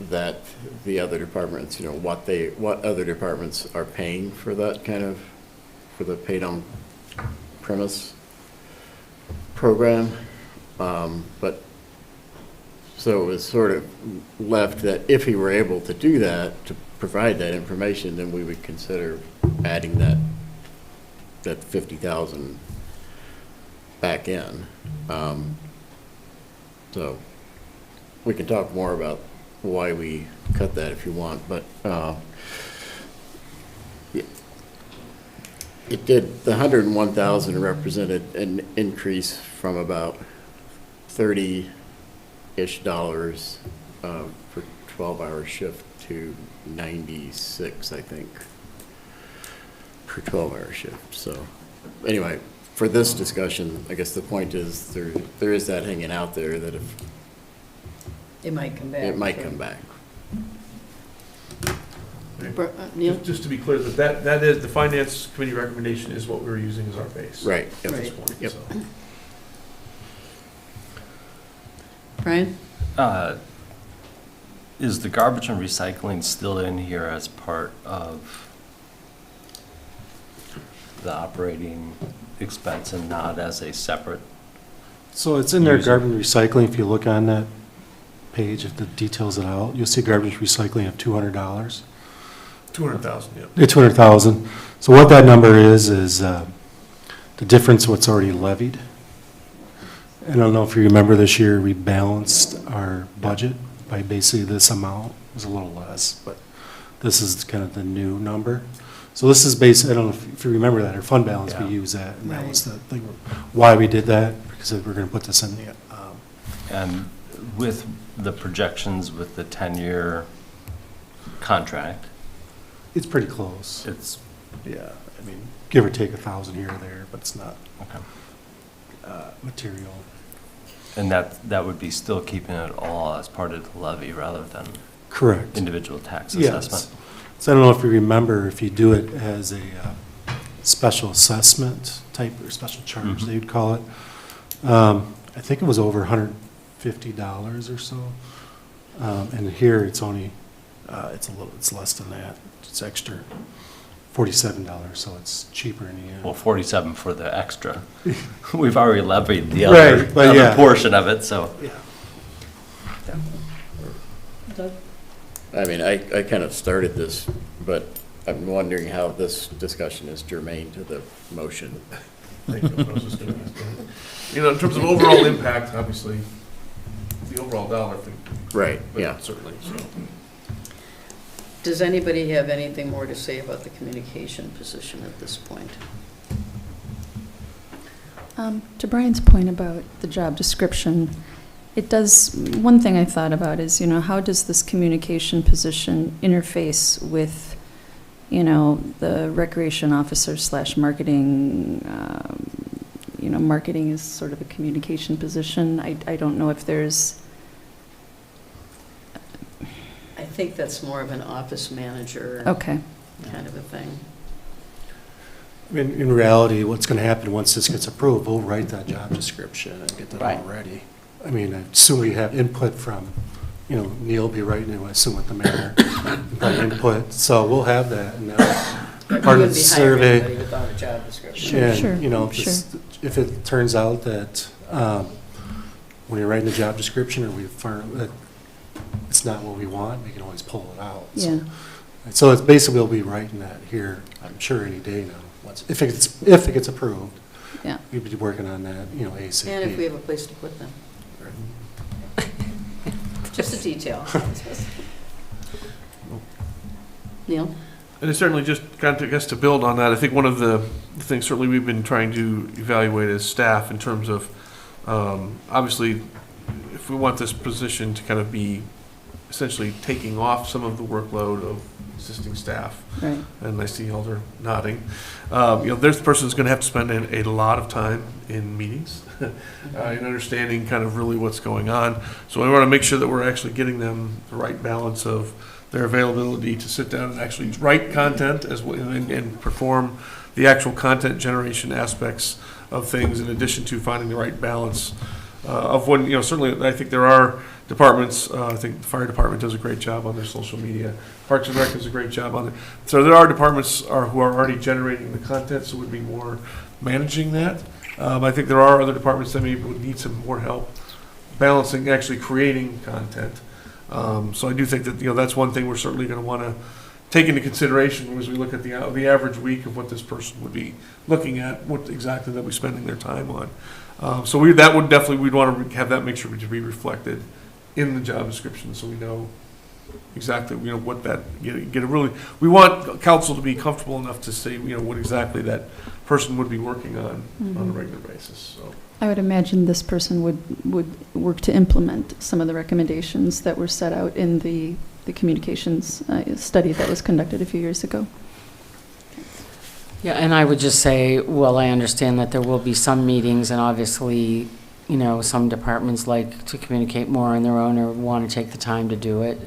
that the other departments, what other departments are paying for that kind of, for the paid on premise program. But, so it was sort of left that if he were able to do that, to provide that information, then we would consider adding that 50,000 back in. So we can talk more about why we cut that if you want, but it did, the 101,000 represented an increase from about $30-ish for 12-hour shift to 96, I think, per 12-hour shift. So anyway, for this discussion, I guess the point is there is that hanging out there that if It might come back. it might come back. Neil? Just to be clear, that is, the finance committee recommendation is what we're using as our base. Right. At Yep. this point, Yep. so. Brian? Is the garbage and recycling still in here as part of the operating expense and not as a separate? So it's in there, User. garbage and recycling, if you look on that page, if it details it out, you'll see garbage recycling of $200. 200,000, yeah. It's 200,000. So what that number is the difference what's already levied. And I don't know if you remember this year, we balanced our budget by basically this amount. It was a little less, but this is kind of the new number. So this is based, I don't know if you remember that, our fund balance, we Yeah. use that. And that was the thing, why we did that, because we're going to put this in the, And with the projections with the 10-year contract, it's pretty close. it's, Yeah, I mean, give or take 1,000 here or there, but it's not okay. material. And that would be still keeping it all as part of the levy rather than Correct. individual tax Yes. assessment? So I don't know if you remember, if you do it as a special assessment type or special charge, Mhm. they'd call it. I think it was over $150 or so. And here it's only, it's less than that. It's extra, $47, so it's cheaper in the end. Well, 47 for the extra. We've already levied the Right, but other yeah. portion of it, so. Yeah. Doug? I mean, I kind of started this, but I'm wondering how this discussion is germane to the motion. Thank you. I was just gonna ask that. In terms of overall impact, obviously, the overall dollar thing. Right, but yeah. Certainly, so. Does anybody have anything more to say about the communication position at this point? To Brian's point about the job description, it does, one thing I thought about is, how does this communication position interface with, the recreation officer / marketing, marketing is sort of a communication position. I don't know if there's, I think that's more of an office manager okay, kind of a thing. I mean, in reality, what's going to happen once this gets approved, we'll write that job description and get that Right. all ready. I mean, I assume we have input from, Neil will be writing it, I assume with the mayor, but input, so we'll have that, and part of the survey. You wouldn't be hiring anybody without a job description. And, Sure, if it turns out that when you're writing the job description, or we find that it's not what we want, we can always pull it out. yeah. So it's basically, we'll be writing that here, I'm sure, any day now. If it gets approved. Yeah. We'd be working on that, ASAP. And if we have a place to put them. Just a detail. Neil? And it's certainly just, I guess, to build on that, I think one of the things certainly we've been trying to evaluate as staff in terms of, obviously, if we want this position to kind of be essentially taking off some of the workload of existing staff, Right. and I see Elder nodding, this person's going to have to spend a lot of time in meetings, in understanding kind of really what's going on. So we want to make sure that we're actually getting them the right balance of their availability to sit down and actually write content as well, and perform the actual content generation aspects of things, in addition to finding the right balance of when, certainly I think there are departments, I think the fire department does a great job on their social media, Parks and Rec does a great job on it. So there are departments who are already generating the content, so would be more managing that. I think there are other departments that maybe would need some more help balancing, actually creating content. So I do think that, that's one thing we're certainly going to want to take into consideration as we look at the average week of what this person would be looking at, what exactly they'll be spending their time on. So we'd want to have that make sure to be reflected in the job description, so we know exactly, what that, we want council to be comfortable enough to say, what exactly that person would be working on a regular basis, so. I would imagine this person would work to implement some of the recommendations that were set out in the communications study that was conducted a few years ago. Yeah, and I would just say, well, I understand that there will be some meetings, and obviously, some departments like to communicate more on their own or want to take the time to do it.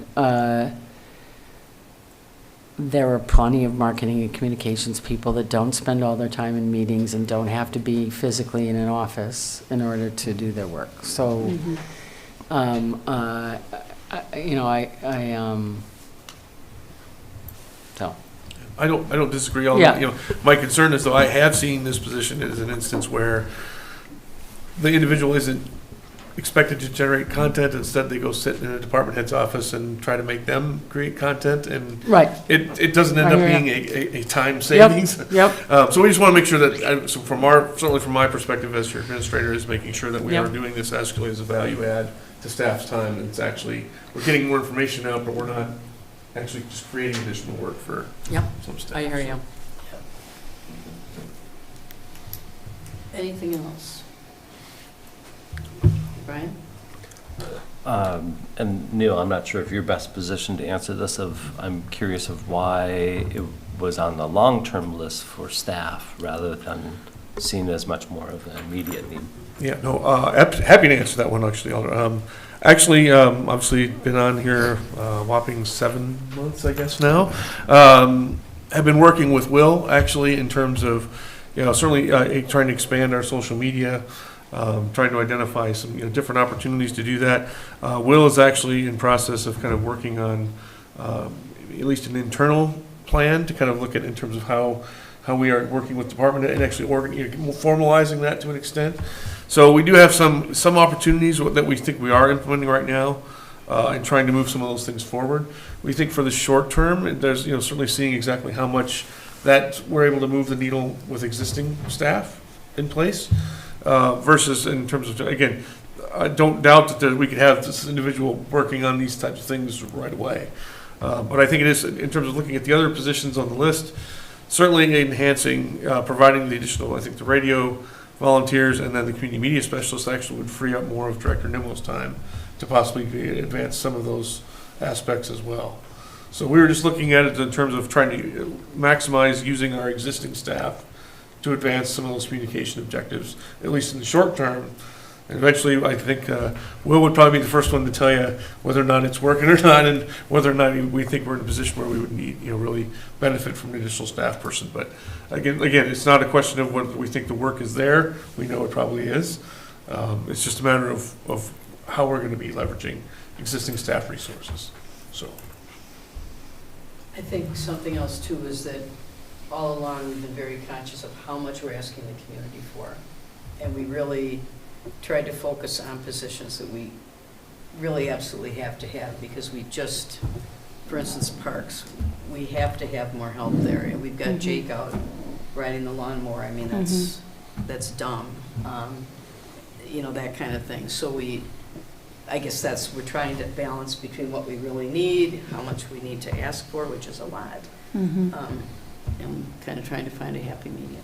There are plenty of marketing and communications people that don't spend all their time in meetings and don't have to be physically in an office in order to do their work. So, so. I don't disagree. Yeah. My concern is, though, I have seen this position as an instance where the individual isn't expected to generate content. Instead, they go sit in a department head's office and try to make them create content, and Right. it doesn't end I up hear being a time savings. Yep. So we just want to make sure that, certainly from my perspective as your administrator, is making sure that we are Yep. doing this actually as a value add to staff's time. And it's actually, we're getting more information out, but we're not actually just creating additional work for Yep. some staff. I hear you. Anything else? Brian? And Neil, I'm not sure if you're best positioned to answer this. I'm curious of why it was on the long-term list for staff rather than seen as much more of an immediate need. Yeah, no, happy to answer that one, actually, Alder. Obviously, been on here whopping 7 months, I guess, now. Have been working with Will, actually, in terms of, certainly trying to expand our social media, trying to identify some, different opportunities to do that. Will is actually in process of kind of working on at least an internal plan to kind of look at in terms of how we are working with department and actually formalizing that to an extent. So we do have some opportunities that we think we are implementing right now, and trying to move some of those things forward. We think for the short term, there's, certainly seeing exactly how much that we're able to move the needle with existing staff in place, versus in terms of, again, I don't doubt that we could have this individual working on these types of things right away. But I think it is, in terms of looking at the other positions on the list, certainly enhancing, providing the additional, I think the radio volunteers and then the community media specialists actually would free up more of Director Nimmo's time to possibly advance some of those aspects as well. So we were just looking at it in terms of trying to maximize using our existing staff to advance some of those communication objectives, at least in the short term. And eventually, I think Will would probably be the first one to tell you whether or not it's working or not, and whether or not we think we're in a position where we would need, really benefit from an additional staff person. But again, it's not a question of whether we think the work is there. We know it probably is. It's just a matter of how we're going to be leveraging existing staff resources. So. I think something else too is that all along we've been very conscious of how much we're asking the community for. And we really tried to focus on positions that we really absolutely have to have, because we just, for instance, parks, we have to have more help there. And we've got Jake out riding the lawnmower. I mean, that's dumb. That kind of thing. So I guess we're trying to balance between what we really need, how much we need to ask for, which is a lot, and kind of trying to find a happy medium.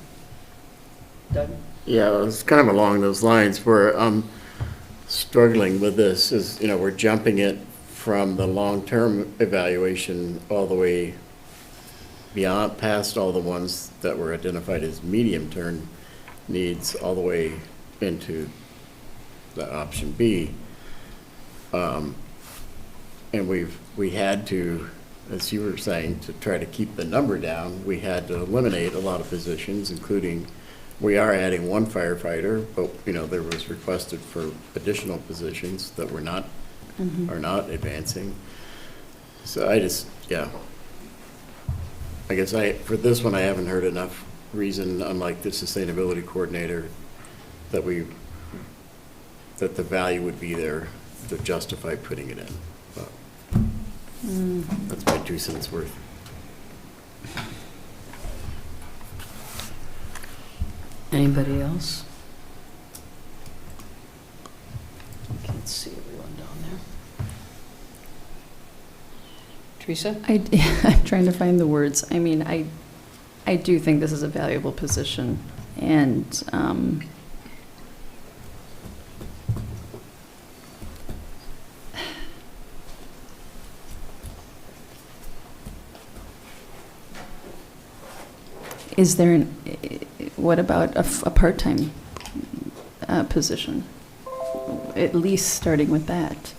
Doug? Yeah, it's kind of along those lines where I'm struggling with this is, we're jumping it from the long-term evaluation all the way beyond, past all the ones that were identified as medium-term needs, all the way into the option B. And we had to, as you were saying, to try to keep the number down, we had to eliminate a lot of positions, including, we are adding one firefighter, but, there was requested for additional positions that are not advancing. So I guess for this one, I haven't heard enough reason, unlike the sustainability coordinator, that the value would be there to justify putting it in. But that's my 2 cents worth. Anybody else? Can't see everyone down there. Teresa? I'm trying to find the words. I mean, I do think this is a valuable position, and is there what about a part-time position? At least starting with that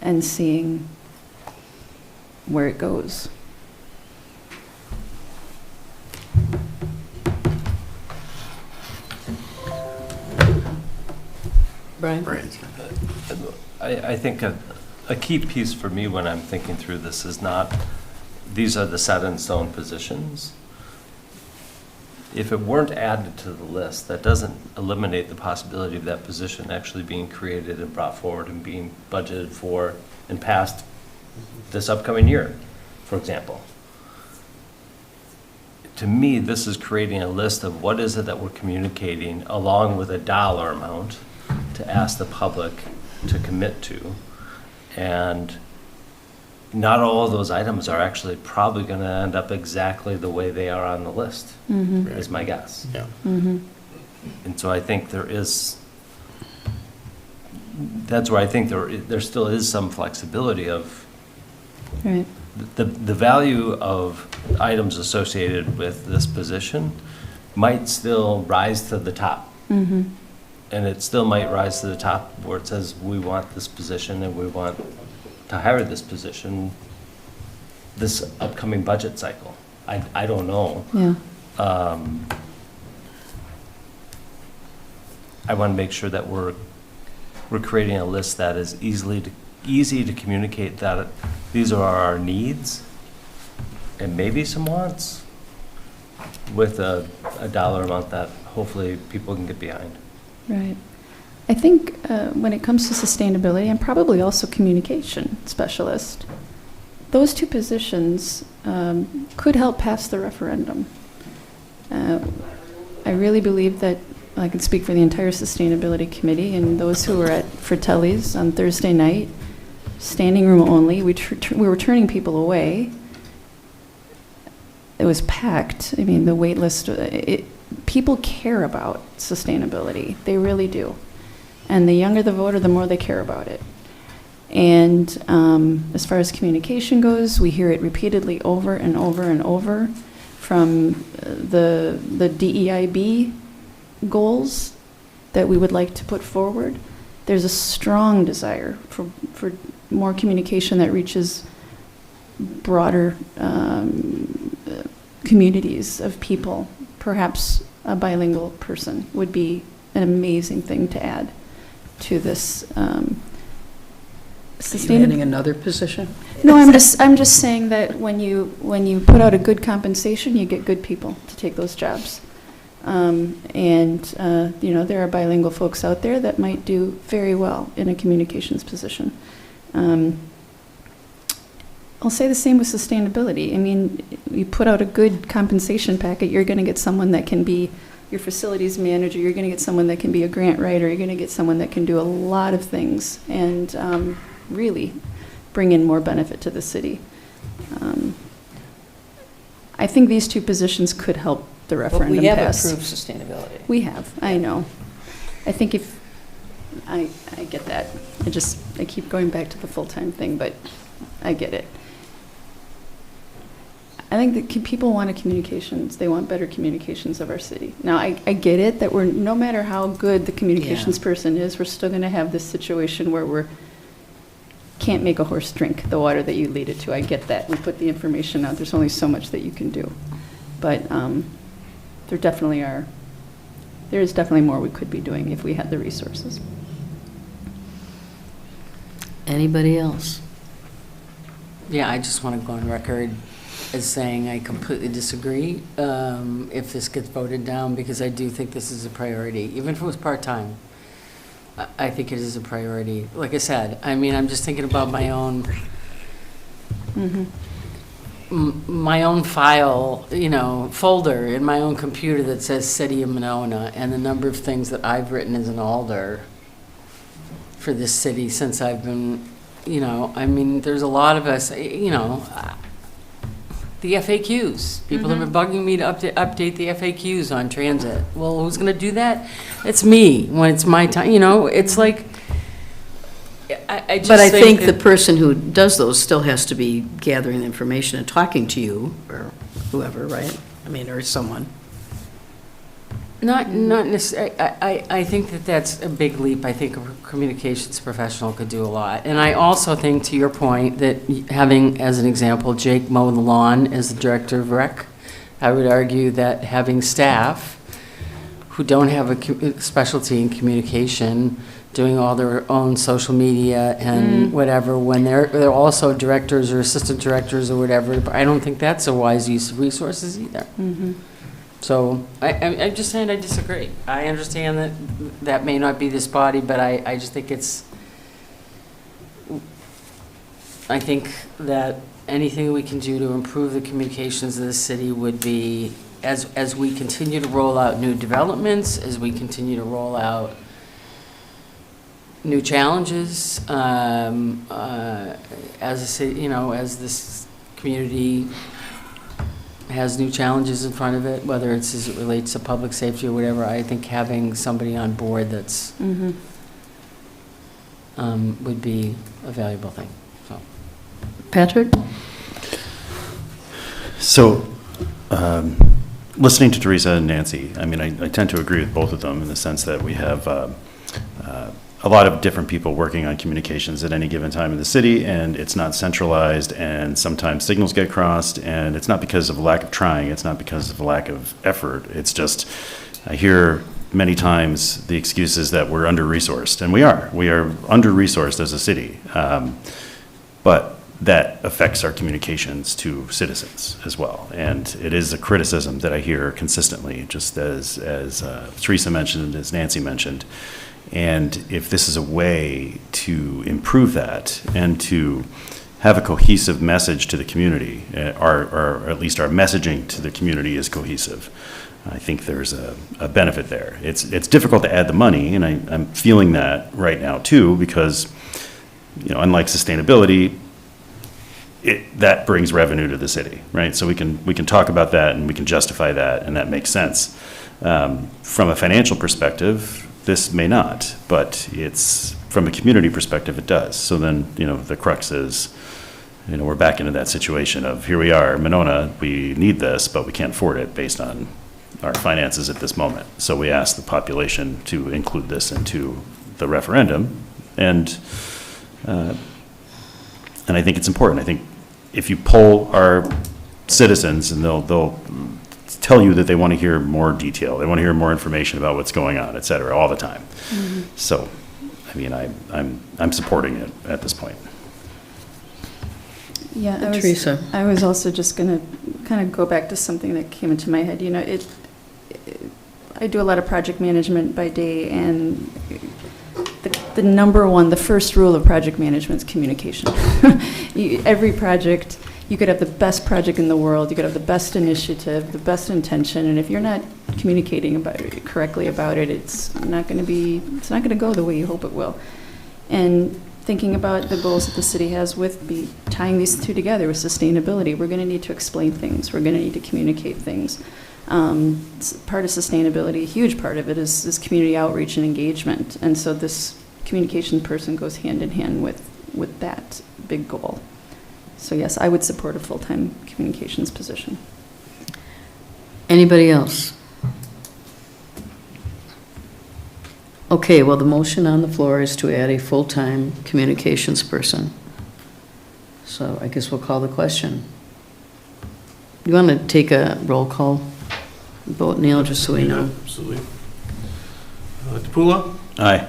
and seeing where it goes. Brian? I think a key piece for me when I'm thinking through this is not, these are the set in stone positions. If it weren't added to the list, that doesn't eliminate the possibility of that position actually being created and brought forward and being budgeted for and passed this upcoming year, for example. To me, this is creating a list of what is it that we're communicating along with a dollar amount to ask the public to commit to. And not all of those items are actually probably going to end up exactly the way they are on the list, is my guess. Yeah. Mm-hmm. And so I think that's where I think there still is some flexibility of Right. the value of items associated with this position might still rise to the top. Mm-hmm. And it still might rise to the top where it says we want this position and we want to hire this position this upcoming budget cycle. I don't know. Yeah. I want to make sure that we're creating a list that is easy to communicate that these are our needs and maybe some wants with a dollar amount that hopefully people can get behind. Right. I think when it comes to sustainability and probably also communication specialist, those two positions could help pass the referendum. I really believe that I can speak for the entire sustainability committee and those who were at Fratelli's on Thursday night, standing room only. We were turning people away. It was packed. I mean, the wait list, people care about sustainability. They really do. And the younger the voter, the more they care about it. And as far as communication goes, we hear it repeatedly over and over and over from the DEIB goals that we would like to put forward. There's a strong desire for more communication that reaches broader communities of people. Perhaps a bilingual person would be an amazing thing to add to this Adding another position? No, I'm just saying that when you put out a good compensation, you get good people to take those jobs. There are bilingual folks out there that might do very well in a communications position. I'll say the same with sustainability. I mean, you put out a good compensation packet, you're going to get someone that can be your facilities manager, you're going to get someone that can be a grant writer, you're going to get someone that can do a lot of things and really bring in more benefit to the city. I think these two positions could help the But referendum we have pass. approved sustainability. We have, I know. I think I get that. I keep going back to the full-time thing, but I get it. I think that people want communications. They want better communications of our city. Now, I get it that no matter how good the communications person is, we're still going to have this situation where we can't make a horse drink the water that you lead it to. I get that. We put the information out. There's only so much that you can do. But there is definitely more we could be doing if we had the resources. Anybody else? Yeah, I just want to go on record as saying I completely disagree if this gets voted down, because I do think this is a priority, even if it was part-time. I think it is a priority. Like I said, I mean, I'm just thinking about my own my own file, folder in my own computer that says City of Monona, and the number of things that I've written as an alder for this city since I've been, I mean, there's a lot of us, the FAQs. People have been bugging me to update the FAQs on transit. Well, who's going to do that? It's me when it's my time. It's like, I just But I think the that- person who does those still has to be gathering the information and talking to you, or whoever, right? I mean, or someone. Not necessarily. I think that's a big leap. I think a communications professional could do a lot. And I also think, to your point, that having, as an example, Jake mow the lawn as the director of rec, I would argue that having staff who don't have a specialty in communication, doing all their own social media and whatever, when they're also directors or assistant directors or whatever, I don't think that's a wise use of resources either. So I'm just saying I disagree. I understand that may not be this body, but I just think I think that anything we can do to improve the communications of the city would be, as we continue to roll out new developments, as we continue to roll out new challenges, as a city, as this community has new challenges in front of it, whether it's as it relates to public safety or whatever. I think having somebody on board that's would be a valuable thing. So, Patrick? So, listening to Teresa and Nancy, I mean, I tend to agree with both of them in the sense that we have a lot of different people working on communications at any given time in the city, and it's not centralized, and sometimes signals get crossed, and it's not because of a lack of trying, it's not because of a lack of effort, it's just, I hear many times the excuses that we're under-resourced, and we are under-resourced as a city, but that affects our communications to citizens as well, and it is a criticism that I hear consistently, just as Teresa mentioned, as Nancy mentioned. And if this is a way to improve that and to have a cohesive message to the community, or at least our messaging to the community is cohesive, I think there's a benefit there. It's difficult to add the money, and I'm feeling that right now too, because unlike sustainability, that brings revenue to the city, right? So we can talk about that and we can justify that, and that makes sense. From a financial perspective, this may not, but it's from a community perspective, it does. So then, the crux is, we're back into that situation of, here we are, Monona, we need this, but we can't afford it based on our finances at this moment. So we asked the population to include this into the referendum, and I think it's important. I think if you poll our citizens, and they'll tell you that they want to hear more detail, they want to hear more information about what's going on, et cetera, all the time. So, I'm supporting it at this point. Yeah, Teresa. I was also just going to kind of go back to something that came into my head. I do a lot of project management by day, and the number one, the first rule of project management is communication. Every project, you could have the best project in the world, you could have the best initiative, the best intention, and if you're not communicating correctly about it, it's not going to go the way you hope it will. And thinking about the goals that the city has with tying these two together with sustainability, we're going to need to explain things. We're going to need to communicate things. Part of sustainability, a huge part of it, is community outreach and engagement. And so this communication person goes hand in hand with that big goal. So yes, I would support a full-time communications position. Anybody else? Okay, well, the motion on the floor is to add a full-time communications person. So I guess we'll call the question. You want to take a roll call vote, Neil, just so we know? Absolutely. DePula? Aye.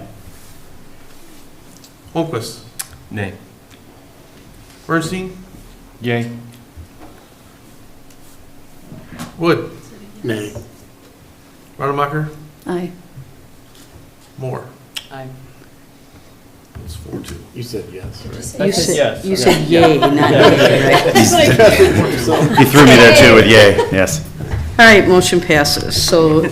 Holmquist? Nay. Bernstein? Yay. Wood? Nay. Rademacher? Aye. Moore? Aye. That's 4-2. You said yes, right? You said said, yes. you said yay, not yay, right? You threw me there too with yay, yes. All right, motion passes. So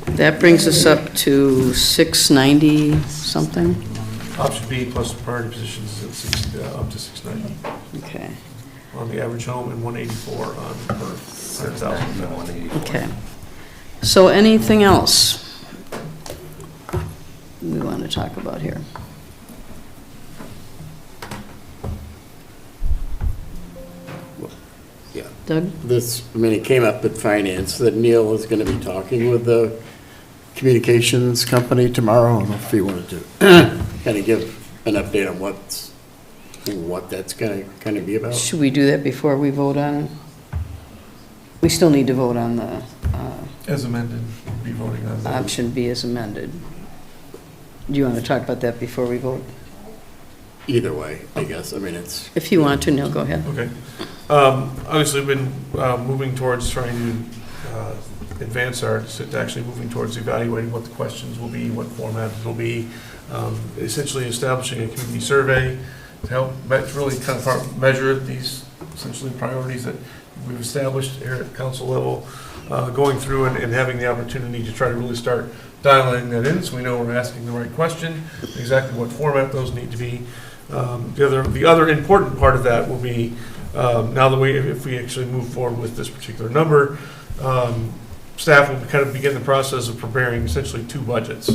that brings us up to 690 something? Option B plus priority positions is at up to 690 Okay, on the average home and 184 on per 100,000. okay. So anything else we want to talk about here? Yeah. Doug? It came up at finance that Neil is going to be talking with the communications company tomorrow. I don't know if he wanted to kind of give an update on what that's going to kind of be about. Should we do that before we vote on it? We still need to vote on the As amended, be voting on that. option B as amended. Do you want to talk about that before we vote? Either way, I guess. I mean, it's. If you want to, Neil, go ahead. Okay. Obviously, we've been moving towards trying to advance to actually moving towards evaluating what the questions will be, what format it will be, essentially establishing a community survey to help really kind of measure these essentially priorities that we've established here at council level, going through and having the opportunity to try to really start dialing that in so we know we're asking the right question, exactly what format those need to be. The other important part of that will be now that if we actually move forward with this particular number, staff will kind of begin the process of preparing essentially two budgets.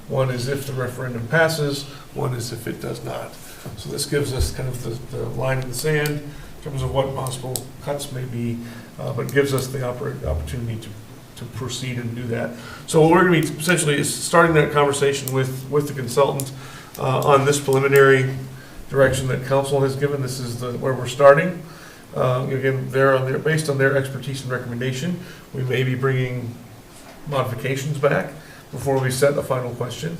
One is if the referendum passes, one is if it does not. So this gives us kind of the line in the sand in terms of what possible cuts may be, but gives us the opportunity to proceed and do that. So what we're going to be essentially is starting that conversation with the consultant on this preliminary direction that council has given. This is where we're starting. Again, based on their expertise and recommendation, we may be bringing modifications back before we set a final question.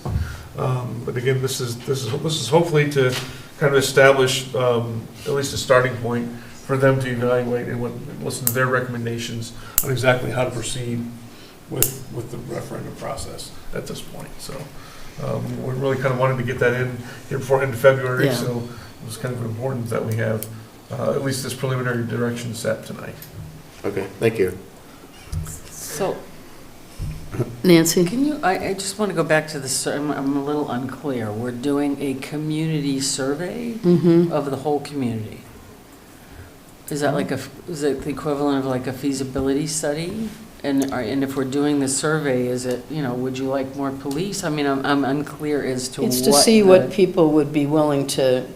But again, this is hopefully to kind of establish at least a starting point for them to evaluate and listen to their recommendations on exactly how to proceed with the referendum process at this point. So we really kind of wanted to get that in here before end of February. Yeah. So it was kind of important that we have at least this preliminary direction set tonight. Okay, thank you. So, Nancy? can you, I just want to go back to this, I'm a little unclear. We're doing a community survey Mm-hmm. of the whole community. Is that is it the equivalent of like a feasibility study? and if we're doing the survey, is it, would you like more police? I mean, I'm unclear as to what. It's to see what people would be willing to,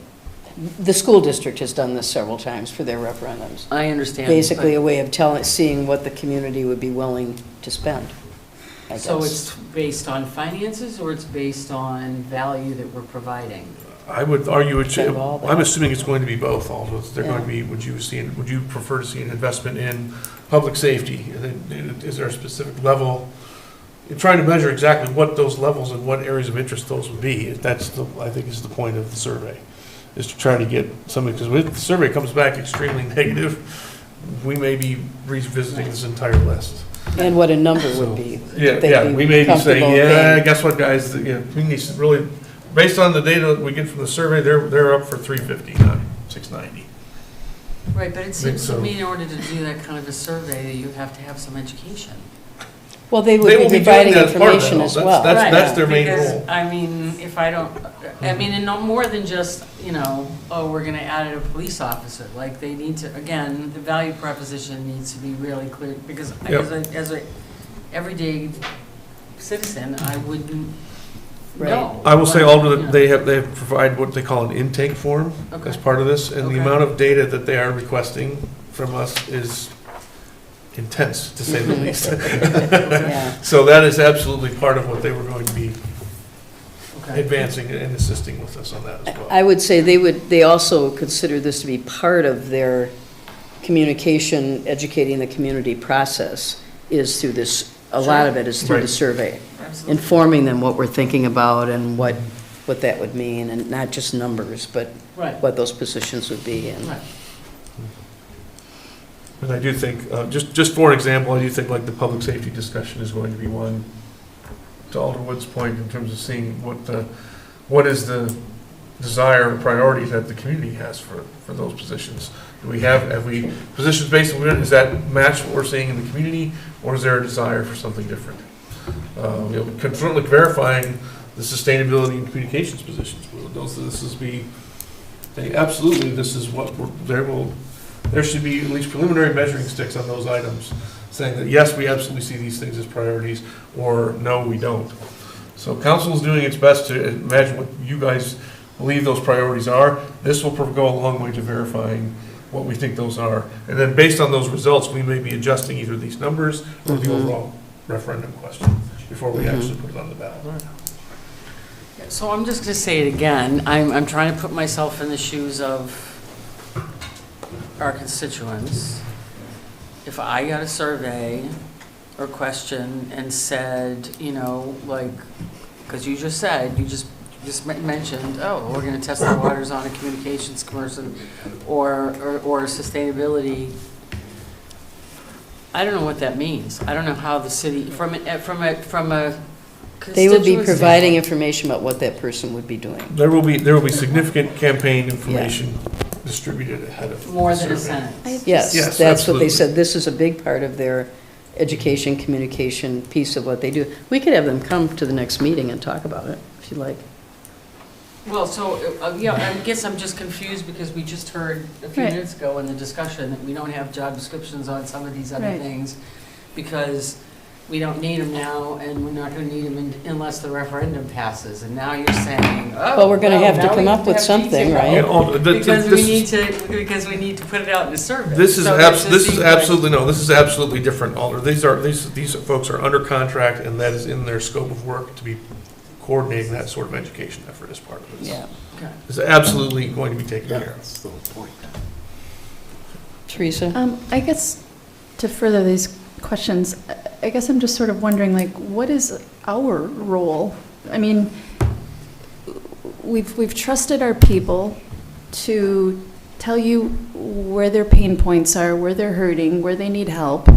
the school district has done this several times for their referendums. I understand. Basically a way of seeing what the community would be willing to spend, I guess. So it's based on finances, or it's based on value that we're providing? I would argue, Kind of all that. I'm assuming it's going to be both, although they're going to Yeah. be, would you prefer to see an investment in public safety? And then, is there a specific level? You're trying to measure exactly what those levels and what areas of interest those would be. That's I think is the point of the survey, is to try to get something, because if the survey comes back extremely negative, we may be revisiting this entire list. And what a number would be. Yeah, they'd yeah, we may be saying, comfortable yeah, paying. guess what, guys, we need to really, based on the data that we get from the survey, they're up for 350, not 690. Right, but it think seems to so. me in order to do that kind of a survey, you have to have some education. Well, they would They be will be doing providing that as part of information that, as though. well. That's their main Because, role. I mean, if I don't, and no more than just, we're gonna add a police officer. Like, they need to, again, the value proposition needs to be really clear, because Yep. as a everyday citizen, I wouldn't Right. know. I will say, Alder, You that know. they have provided what they call an intake form Okay. as part of this, and the Okay. amount of data that they are requesting from us is intense, to say the least. Yeah. So that is absolutely part of what they were going to be Okay. advancing and assisting with us on that as well. I would say they also consider this to be part of their communication, educating the community process is through this, a lot of it is through the Right. survey. Absolutely. Informing them what we're thinking about and what that would mean, and not just numbers, but Right, what those positions would be. And right. And I do think, just for example, I do think like the public safety discussion is going to be one, to Alderwood's point, in terms of seeing what is the desire or priority that the community has for those positions. Do we have we, positions based on, does that match what we're seeing in the community, or is there a desire for something different? Certainly verifying the sustainability and communications positions. Absolutely, this is what there should be at least preliminary measuring sticks on those items, saying that, yes, we absolutely see these things as priorities, or no, we don't. So council is doing its best to imagine what you guys believe those priorities are. This will go a long way to verifying what we think those are. And then based on those results, we may be adjusting either these numbers or the overall referendum question before we actually put it on the ballot. So I'm just going to say it again. I'm trying to put myself in the shoes of our constituents. If I got a survey or question and said, because you just mentioned, we're going to test the waters on a communications commercial or sustainability. I don't know what that means. I don't know how the city, from a they would be constituency- providing information about what that person would be doing. There will be significant campaign information distributed ahead of. More the than a survey. sentence. Yes, Yes, that's what they absolutely. said. This is a big part of their education, communication piece of what they do. We could have them come to the next meeting and talk about it, if you like. Well, so, I guess I'm just confused because we just heard a few Right. minutes ago in the discussion that we don't have job descriptions on some of these other Right. things because we don't need them now and we're not going to need them unless the referendum passes. And now you're saying, Well, we're gonna have to now come we up with have something, detail. right? Yeah, Alder, Because we this is- need to put it out in a survey. This is So that just this is seems like- absolutely different, Alder. These folks are under contract, and that is in their scope of work to be coordinating that sort of education effort as part of this. Yeah. Okay. It's absolutely going to be taken care of. That's the whole point. Teresa? I guess to further these questions, I guess I'm just sort of wondering, what is our role? I mean, we've trusted our people to tell you where their pain points are, where they're hurting, where they need help.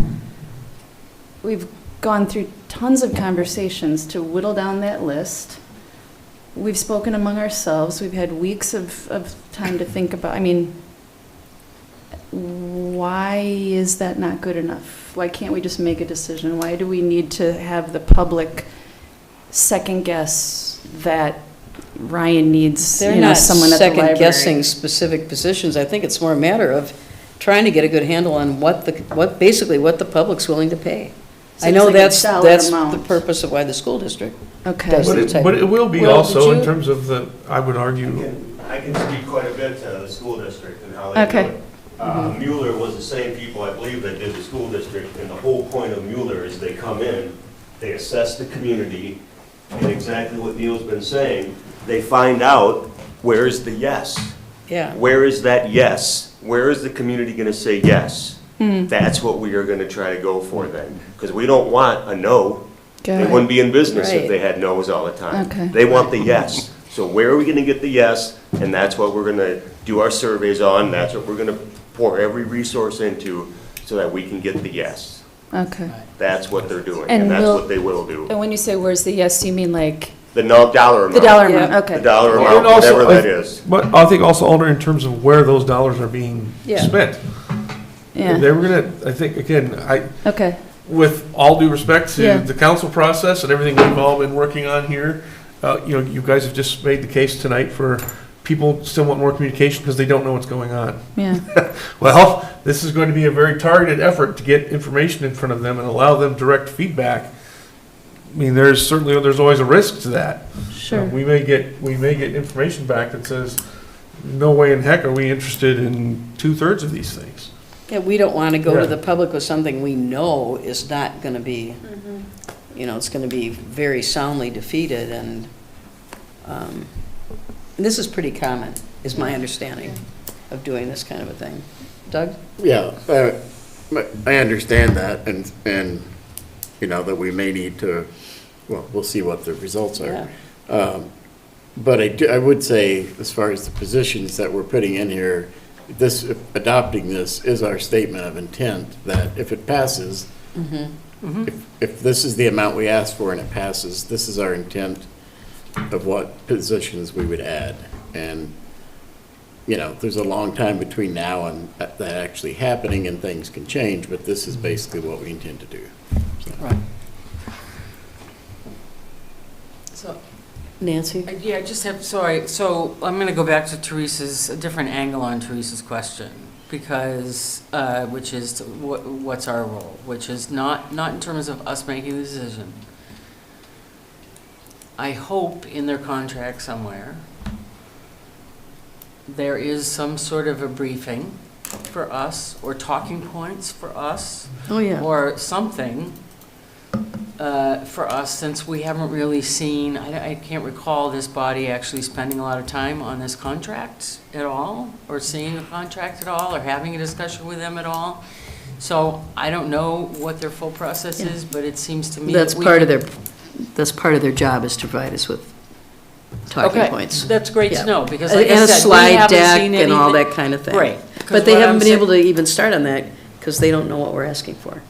We've gone through tons of conversations to whittle down that list. We've spoken among ourselves. We've had weeks of time to think about, why is that not good enough? Why can't we just make a decision? Why do we need to have the public second guess that Ryan needs, They're not someone at the library? second-guessing specific positions. I think it's more a matter of trying to get a good handle on basically what the public's willing to pay. I know it's like a that's dollar the amount. purpose of why the school district Okay. does But the it, but it will be Will, also would in you- terms of the, I would argue, I can speak quite a bit to the school district and how they do Okay. it. Mueller was the same people, I believe, that did the school district, and the whole point of Mueller is they come in, they assess the community, and exactly what Neil's been saying, they find out, where's the yes? Yeah, Where is that yes? Where is the community gonna say yes? That's what we are gonna try to go for then, because we don't want a no. They Got wouldn't be in business if Right. they had no's all the time. Okay. They want the yes. So where are we gonna get the yes? And that's what we're gonna do our surveys on, that's what we're gonna pour every resource into, so that we can get the yes. Okay. That's what they're doing, And and that's will- what they will do. And when you say where's the yes, you mean like The no dollar amount. the dollar Yeah. amount? Okay. The dollar And amount, also, whatever that is. but I think also, Alder, in terms of where those dollars are being Yeah. spent. Yeah. They were gonna, I think, again, Okay. with all due respect Yeah. to the council process and everything we've all been working on here, you guys have just made the case tonight for people still want more communication because they don't know what's going on. Yeah. Well, this is going to be a very targeted effort to get information in front of them and allow them direct feedback. I mean, there's always a risk to that. Sure. We may get information back that says, no way in heck are we interested in 2/3 of these things. yeah, we don't want to go Yeah. to the public with something we know is not going to be, it's going to be very soundly defeated, and this is pretty common, is my understanding of doing this kind of a thing. Doug? Yeah, I understand that, and, that we may need to, well, we'll see what the results are. But I would say, as far as the positions that we're putting in here, adopting this is our statement of intent, that if it passes, if this is the amount we asked for and it passes, this is our intent of what positions we would add. And, there's a long time between now and that actually happening, and things can change, but this is basically what we intend to do. So. Right. So, Nancy? Yeah, I just have, so I'm going to go back to Teresa's, a different angle on Teresa's question, because, which is what's our role, which is not in terms of us making the decision. I hope in their contract somewhere, there is some sort of a briefing for us, or talking points for us, Oh, yeah. or something for us, since we haven't really seen, I can't recall this body actually spending a lot of time on this contract at all, or seeing a contract at all, or having a discussion with them at all. So I don't know what their full process is, but it seems to me That's that we part of could- that's part of their job, is to provide us with talking Okay, points. that's great Yeah. to know, because like I And a said, we slide haven't deck seen and all anything- that kind of thing. Right. But they haven't been able to even start on that, because they don't know what we're asking for.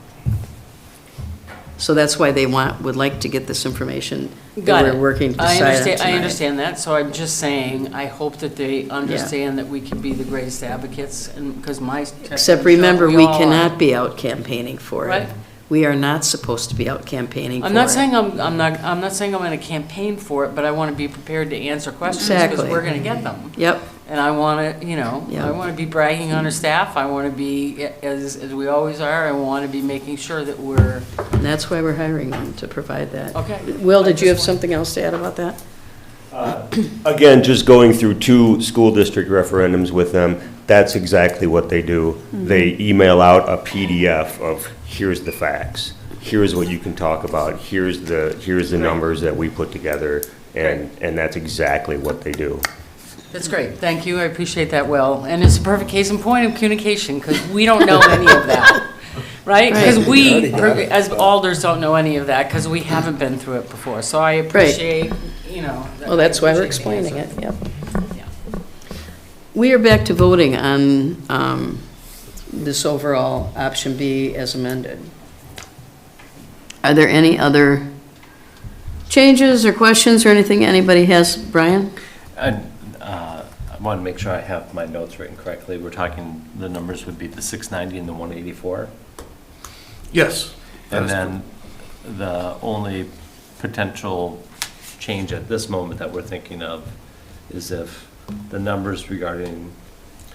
So that's why they would like to get this information that Got we're it. working to I decide on understand, I tonight. understand that, so I'm just saying, I hope that they understand that we can be the greatest advocates, and, because my. Except remember, we all are. cannot be out campaigning for it. Right. We are not supposed to be out campaigning for it. I'm not saying I'm not saying I'm gonna campaign for it, but I wanna be prepared to answer questions, because Exactly. we're gonna get them. Yep, And I wanna, Yeah. I wanna be bragging on our staff, I wanna be, as we always are, I wanna be making sure that we're, and that's why we're hiring them, to provide that. okay. Will, I did you have just something else to add about that? Again, just going through 2 school district referendums with them, that's exactly what they do. They email out a PDF of, here's the facts, here's what you can talk about, here's the numbers that we put together, and that's exactly what they do. That's great, thank you, I appreciate that, Will. And it's a perfect case in point of communication, because we don't know any of that, right? Because we, as alders, don't know any of that, because we haven't been through it before. So I appreciate, Well, that's why we're explaining it, yep. We are back to voting on this overall option B as amended. Are there any other changes or questions or anything anybody has? Brian? I want to make sure I have my notes written correctly. We're talking, the numbers would be the 690 and the 184? Yes. And then the only potential change at this moment that we're thinking of is if the numbers regarding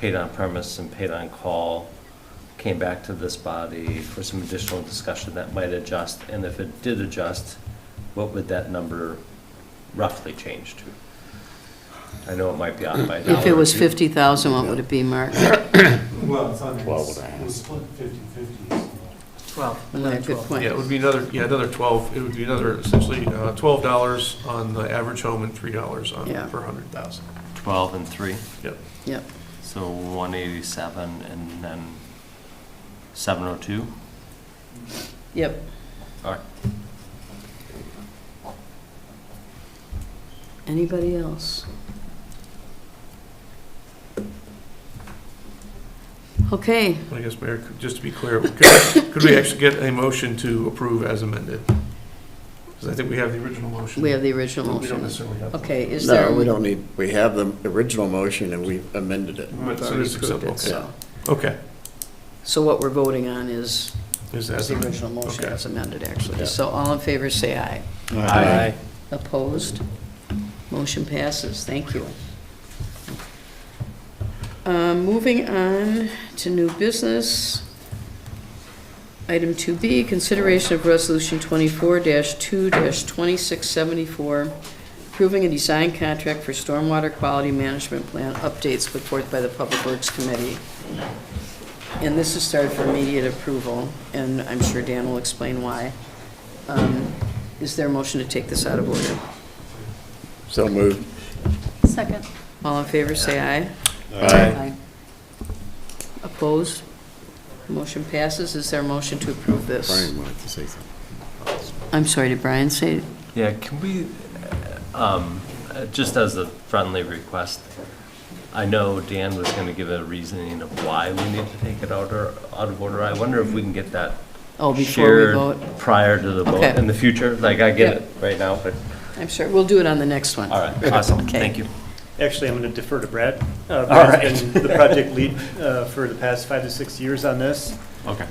paid on premise and paid on call came back to this body for some additional discussion, that might adjust? And if it did adjust, what would that number roughly change to? I know it might be off by a dollar. If it was or two. 50,000, what would it be, Mark? Well, it's on, 12 and a half. it was split 50/50. 12. Yeah, good point. Yeah, it would be another 12, it would be another essentially $12 on the average home and $3 on Yeah. per 100,000. 12 and 3, Yep. Yep. so 187 and then 702? Yep. All right. Anybody else? Okay, I guess, Mayor, just to be clear, could we actually get a motion to approve as amended? Because I think we have the original motion. we have the original We don't motion. necessarily have. Okay, is there? No, we don't need, we have the original motion and we've amended it. We've So already it's approved acceptable. it, so. Okay. So what we're voting on is Is the as original amended. motion Okay. as amended, actually. Yeah. So all in favor, say aye. Aye. Opposed? Motion passes. Thank you. Moving on to new business. Item 2B, consideration of Resolution 24-2-2674, approving a design contract for stormwater quality management plan updates put forth by the Public Works Committee. And this is started for immediate approval, and I'm sure Dan will explain why. Is there a motion to take this out of order? So moved. Second. All in favor, say aye. Aye. Opposed? Motion passes. Is there a motion to approve this? Brian wanted to say something. I'm sorry, did Brian say? Yeah, can we, just as a friendly request, I know Dan was going to give a reasoning of why we need to take it out of order. I wonder if we can get that Oh, before we shared vote? prior to the vote Okay. in the future. Like, I get Yep. it right now, but, I'm sure, we'll do it on the next one. all right, awesome, Okay. thank you. Actually, I'm going to defer to Brad. right. Brad's been the project lead for the past 5 to 6 years on this. Okay.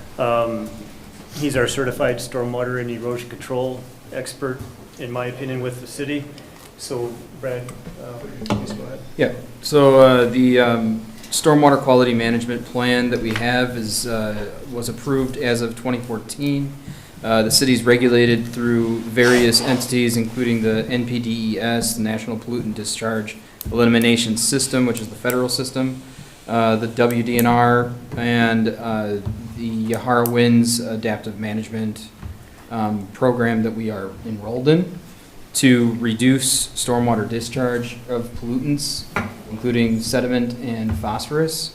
He's our certified stormwater and erosion control expert, in my opinion, with the city. So Brad, please go ahead. Yeah, so the stormwater quality management plan that we have was approved as of 2014. The city's regulated through various entities, including the NPDES, the National Pollutant Discharge Elimination System, which is the federal system, the WDNR, and the Yahara Winds Adaptive Management program that we are enrolled in to reduce stormwater discharge of pollutants, including sediment and phosphorus.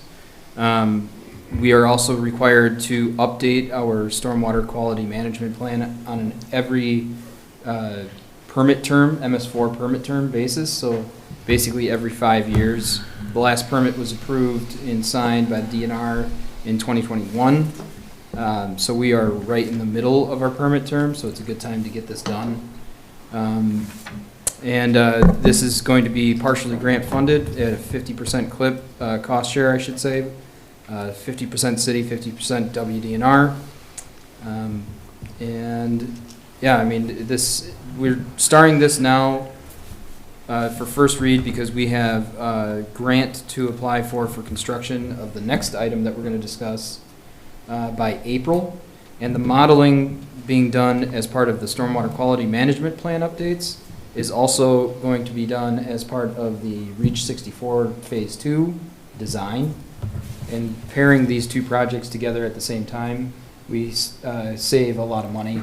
We are also required to update our stormwater quality management plan on every permit term, MS4 permit term basis, so basically every 5 years. The last permit was approved and signed by the DNR in 2021. So we are right in the middle of our permit term, so it's a good time to get this done. This is going to be partially grant funded at a 50% clip, cost share, I should say. 50% city, 50% WDNR. Yeah, I mean, we're starting this now for first read because we have a grant to apply for construction of the next item that we're going to discuss by April. And the modeling being done as part of the stormwater quality management plan updates is also going to be done as part of the REACH 64 Phase 2 design. And pairing these two projects together at the same time, we save a lot of money,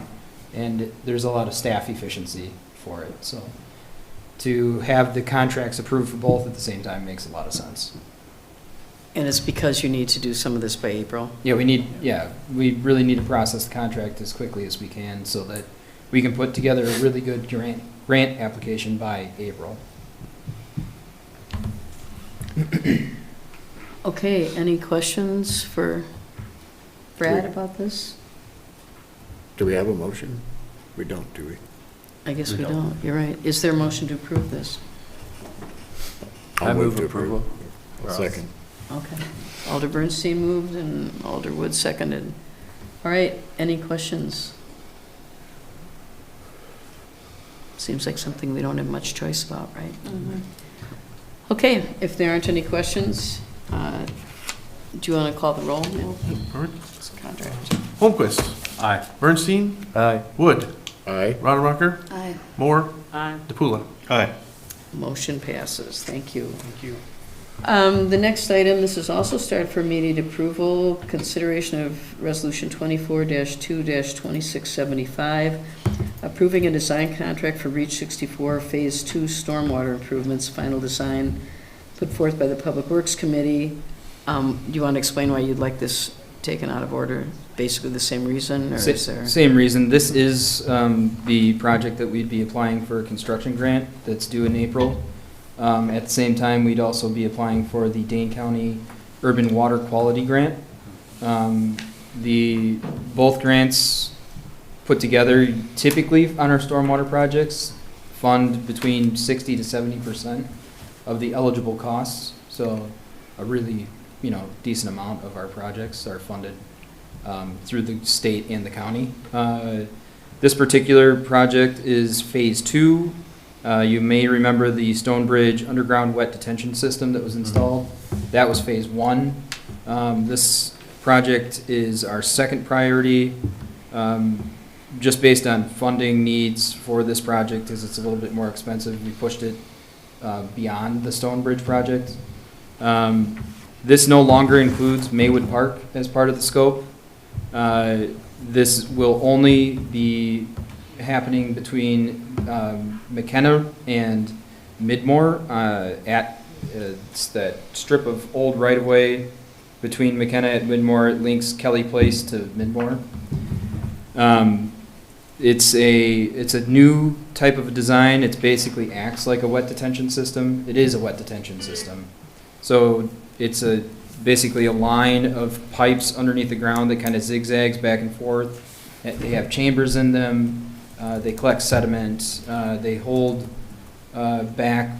and there's a lot of staff efficiency for it. So to have the contracts approved for both at the same time makes a lot of sense. And it's because you need to do some of this by April? Yeah, we really need to process the contract as quickly as we can so that we can put together a really good grant application by April. Okay, any questions for Brad about this? Do we have a motion? We don't, do we? I guess we don't, you're right. Is there a motion to approve this? I'll move to approval. Second. Okay. Alder Bernstein moved and Alder Wood seconded. All right, any questions? Seems like something we don't have much choice about, right? Okay, if there aren't any questions, Do you want to call the roll, Neil? All right. It's a contract. Holmquist. Aye. Bernstein. Aye. Wood. Aye. Rademacher. Aye. Moore. Aye. DePula. Aye. Motion passes. Thank you. Thank you. The next item, this is also started for immediate approval, consideration of Resolution 24-2-2675, approving a design contract for Reach 64 Phase 2 Stormwater Improvements, final design put forth by the Public Works Committee. Do you want to explain why you'd like this taken out of order? Basically the same reason, or is there? Same reason. This is the project that we'd be applying for a construction grant that's due in April. At the same time, we'd also be applying for the Dane County Urban Water Quality Grant. Both grants put together typically on our stormwater projects fund between 60 to 70% of the eligible costs. So a really, decent amount of our projects are funded through the state and the county. This particular project is Phase 2. You may remember the Stonebridge underground wet detention system that was installed. That was Phase 1. This project is our second priority, just based on funding needs for this project, because it's a little bit more expensive. We pushed it beyond the Stonebridge project. This no longer includes Maywood Park as part of the scope. This will only be happening between McKenna and Midmore at it's that strip of old right-of-way between McKenna and Midmore. It links Kelly Place to Midmore. It's a new type of design. It basically acts like a wet detention system. It is a wet detention system. So it's basically a line of pipes underneath the ground that kind of zigzags back and forth. They have chambers in them. They collect sediment. They hold back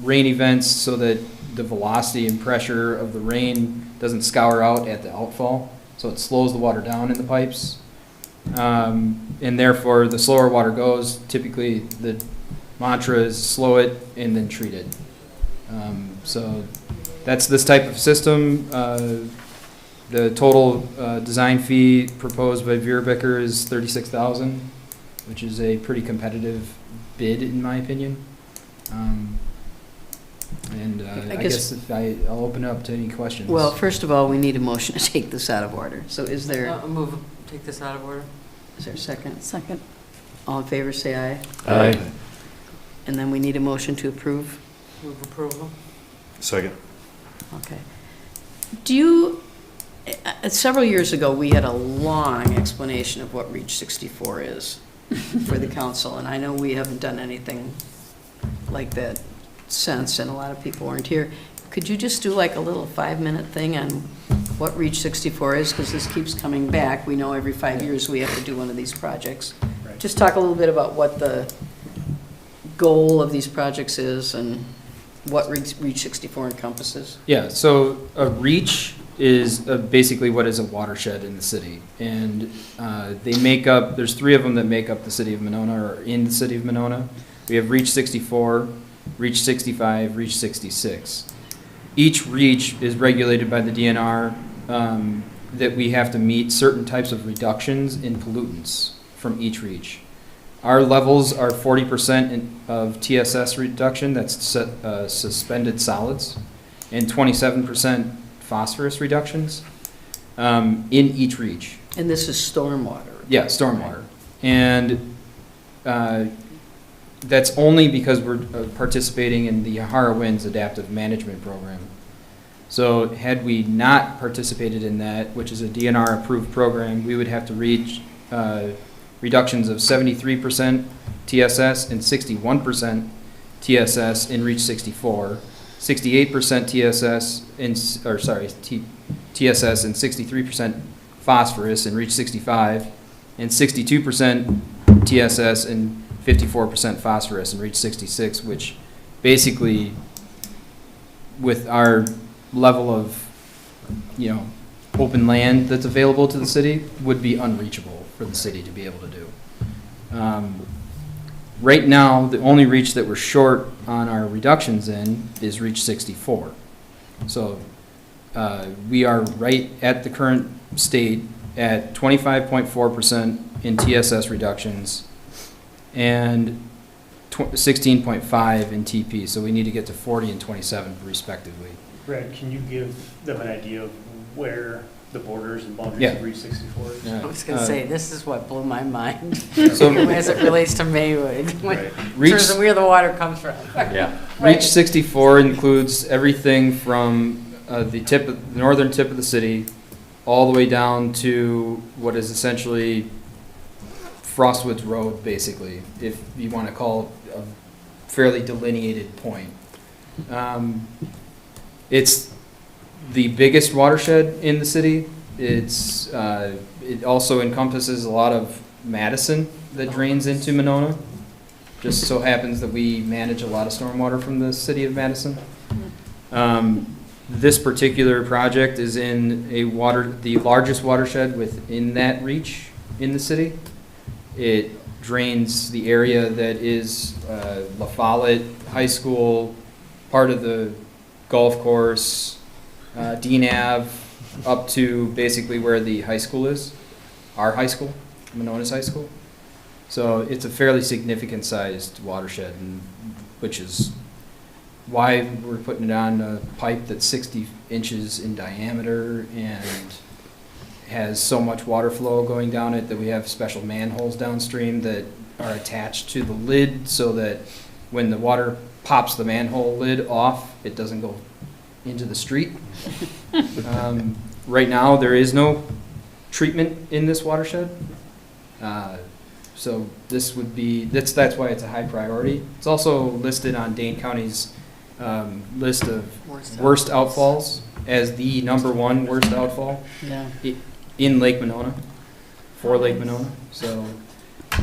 rain events so that the velocity and pressure of the rain doesn't scour out at the outfall. So it slows the water down in the pipes. And therefore, the slower water goes, typically the mantra is slow it and then treat it. So that's this type of system. The total design fee proposed by Veerbecker is $36,000, which is a pretty competitive bid in my opinion. I guess I'll open up to any questions. Well, first of all, we need a motion to take this out of order. So is there, Take this out of order. is there a second? Second. All in favor, say aye. Aye. And then we need a motion to approve. Move approval. Second. Okay. Do you, several years ago, we had a long explanation of what Reach 64 is for the council, and I know we haven't done anything like that since, and a lot of people weren't here. Could you just do like a little 5-minute thing on what Reach 64 is? Because this keeps coming back. We know every 5 years we have to do one of these projects. Right. Just talk a little bit about what the goal of these projects is and what Reach 64 encompasses. Yeah, so a REACH is basically what is a watershed in the city. And they make up, there's 3 of them that make up the city of Monona, or in the city of Monona. We have Reach 64, Reach 65, Reach 66. Each REACH is regulated by the DNR that we have to meet certain types of reductions in pollutants from each REACH. Our levels are 40% of TSS reduction, that's suspended solids, and 27% phosphorus reductions in each REACH. And this is stormwater. Yeah, stormwater. And that's only because we're participating in the Yahara Winds Adaptive Management Program. So had we not participated in that, which is a DNR-approved program, we would have to reach reductions of 73% TSS and 61% TSS in Reach 64, 68% TSS TSS and 63% phosphorus in Reach 65, and 62% TSS and 54% phosphorus in Reach 66, which basically, with our level of, open land that's available to the city, would be unreachable for the city to be able to do. Right now, the only reach that we're short on our reductions in is Reach 64. So We are right at the current state at 25.4% in TSS reductions and 16.5 in TP, so we need to get to 40 and 27 respectively. Brad, can you give them an idea of where the borders and boundaries Yeah. of Reach 64 is? I was gonna say, this is what blew my mind, So as it relates to Maywood, in Right. Reach, terms of where the water comes from. Yeah. Reach 64 includes everything from the northern tip of the city all the way down to what is essentially Frostwoods Road, basically, if you want to call it a fairly delineated point. It's the biggest watershed in the city. It also encompasses a lot of Madison that drains into Monona. Just so happens that we manage a lot of stormwater from the city of Madison. This particular project is in the largest watershed within that reach in the city. It drains the area that is La Follette High School, part of the golf course, Dean Ave, up to basically where the high school is, our high school, Monona's high school. So it's a fairly significant sized watershed, which is why we're putting it on a pipe that's 60 inches in diameter and has so much water flow going down it that we have special manholes downstream that are attached to the lid so that when the water pops the manhole lid off, it doesn't go into the street. Right now, there is no treatment in this watershed. So this would be, that's why it's a high priority. It's also listed on Dane County's list of worst outfalls as the #1 worst outfall Yeah, in Lake Monona, for Lake Monona. So,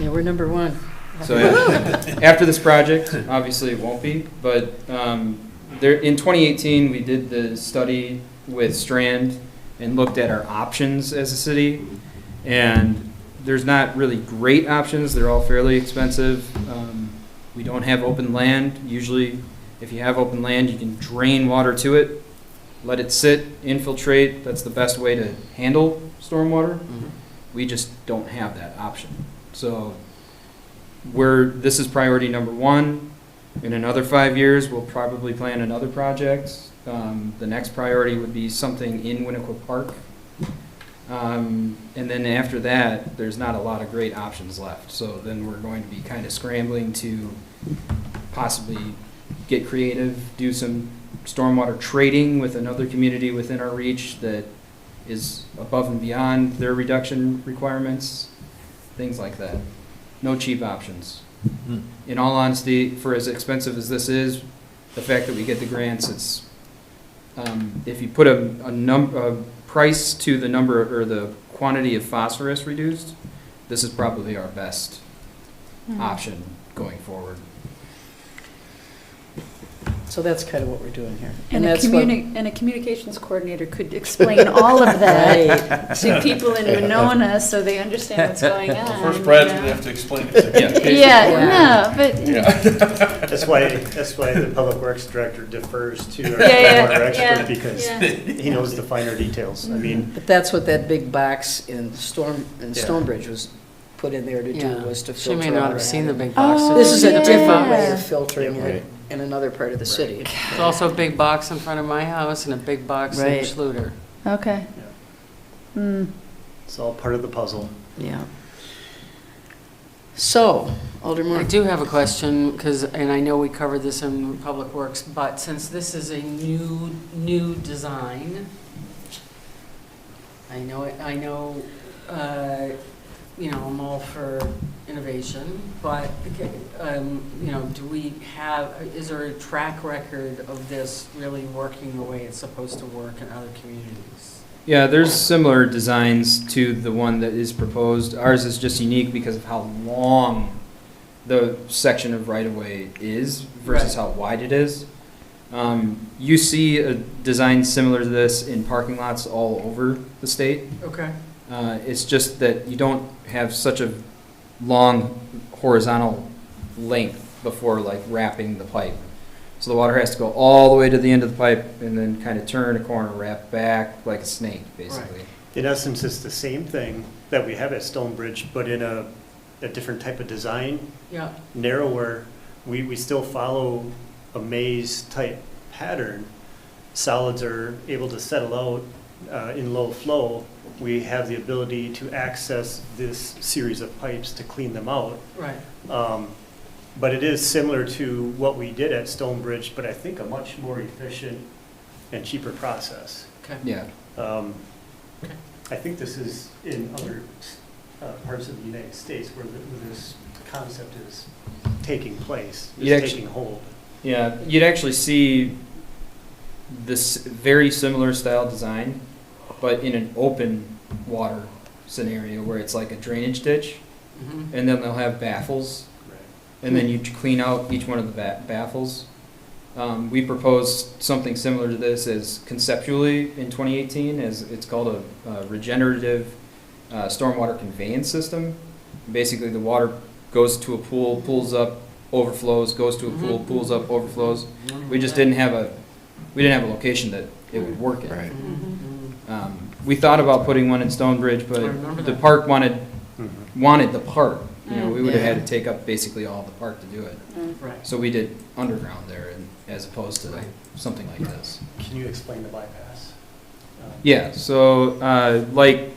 yeah, we're number one. after this project, obviously it won't be, but in 2018, we did the study with Strand and looked at our options as a city, and there's not really great options. They're all fairly expensive. We don't have open land. Usually, if you have open land, you can drain water to it, let it sit, infiltrate. That's the best way to handle stormwater. We just don't have that option. So this is priority #1. In another 5 years, we'll probably plan another project. The next priority would be something in Winnequa Park. And then after that, there's not a lot of great options left. So then we're going to be kind of scrambling to possibly get creative, do some stormwater trading with another community within our reach that is above and beyond their reduction requirements, things like that. No cheap options. In all honesty, for as expensive as this is, the fact that we get the grants, it's, if you put a price to the number or the quantity of phosphorus reduced, this is probably our best option going forward. So that's kind of what we're doing here. And a that's what- communications coordinator could explain all of that to people in Monona so they understand what's going on. First, Brad's gonna have to explain it. Yeah, no, but, That's why the Public Works Director defers to our Yeah, water expert, yeah, because yeah. he knows the finer details. I mean, But that's what that big box in Yeah. Stonebridge was put in there to do, Yeah. was to She filter may out not our have seen the water. big box. Oh, This is a yeah. different way of filtering Yeah, it right. in another part of the city. There's also a big box in front of my house and a big box in Right. Schluter. okay. Hmm. it's all part of the puzzle. Yeah. So, Alderman I Moore. do have a question, and I know we covered this in Public Works, but since this is a new design, I know, I'm all for innovation, but, do we have, is there a track record of this really working the way it's supposed to work in other communities? Yeah, there's similar designs to the one that is proposed. Ours is just unique because of how long the section of right-of-way is versus Right. how wide it is. You see a design similar to this in parking lots all over the state. Okay. It's just that you don't have such a long horizontal length before like wrapping the pipe. So the water has to go all the way to the end of the pipe and then kind of turn a corner, wrap back like a snake, basically. In essence, it's the same thing that we have at Stonebridge, but in a different type of design, Yeah. narrower. We still follow a maze-type pattern. Solids are able to settle out in low flow. We have the ability to access this series of pipes to clean them out. Right. But it is similar to what we did at Stonebridge, but I think a much more efficient and cheaper process. Okay. Yeah. I think this is in other parts of the United States where this concept is taking place, You is actu- taking hold. Yeah, you'd actually see this very similar style design, but in an open water scenario where it's like a drainage ditch, Mhm. and then they'll have baffles, and then you clean out each one of the baffles. We proposed something similar to this as conceptually in 2018, as it's called a regenerative stormwater conveyance system. Basically, the water goes to a pool, pulls up, overflows, goes to a pool, pulls up, overflows. We just didn't have a location that it would work in. Right. We thought about putting one in Stonebridge, I remember but the that. park wanted the park. You know, we would have Yeah. had to take up basically all the park to do it. Right. So we did underground there, and as opposed to something like this. Can you explain the bypass? Yeah, so like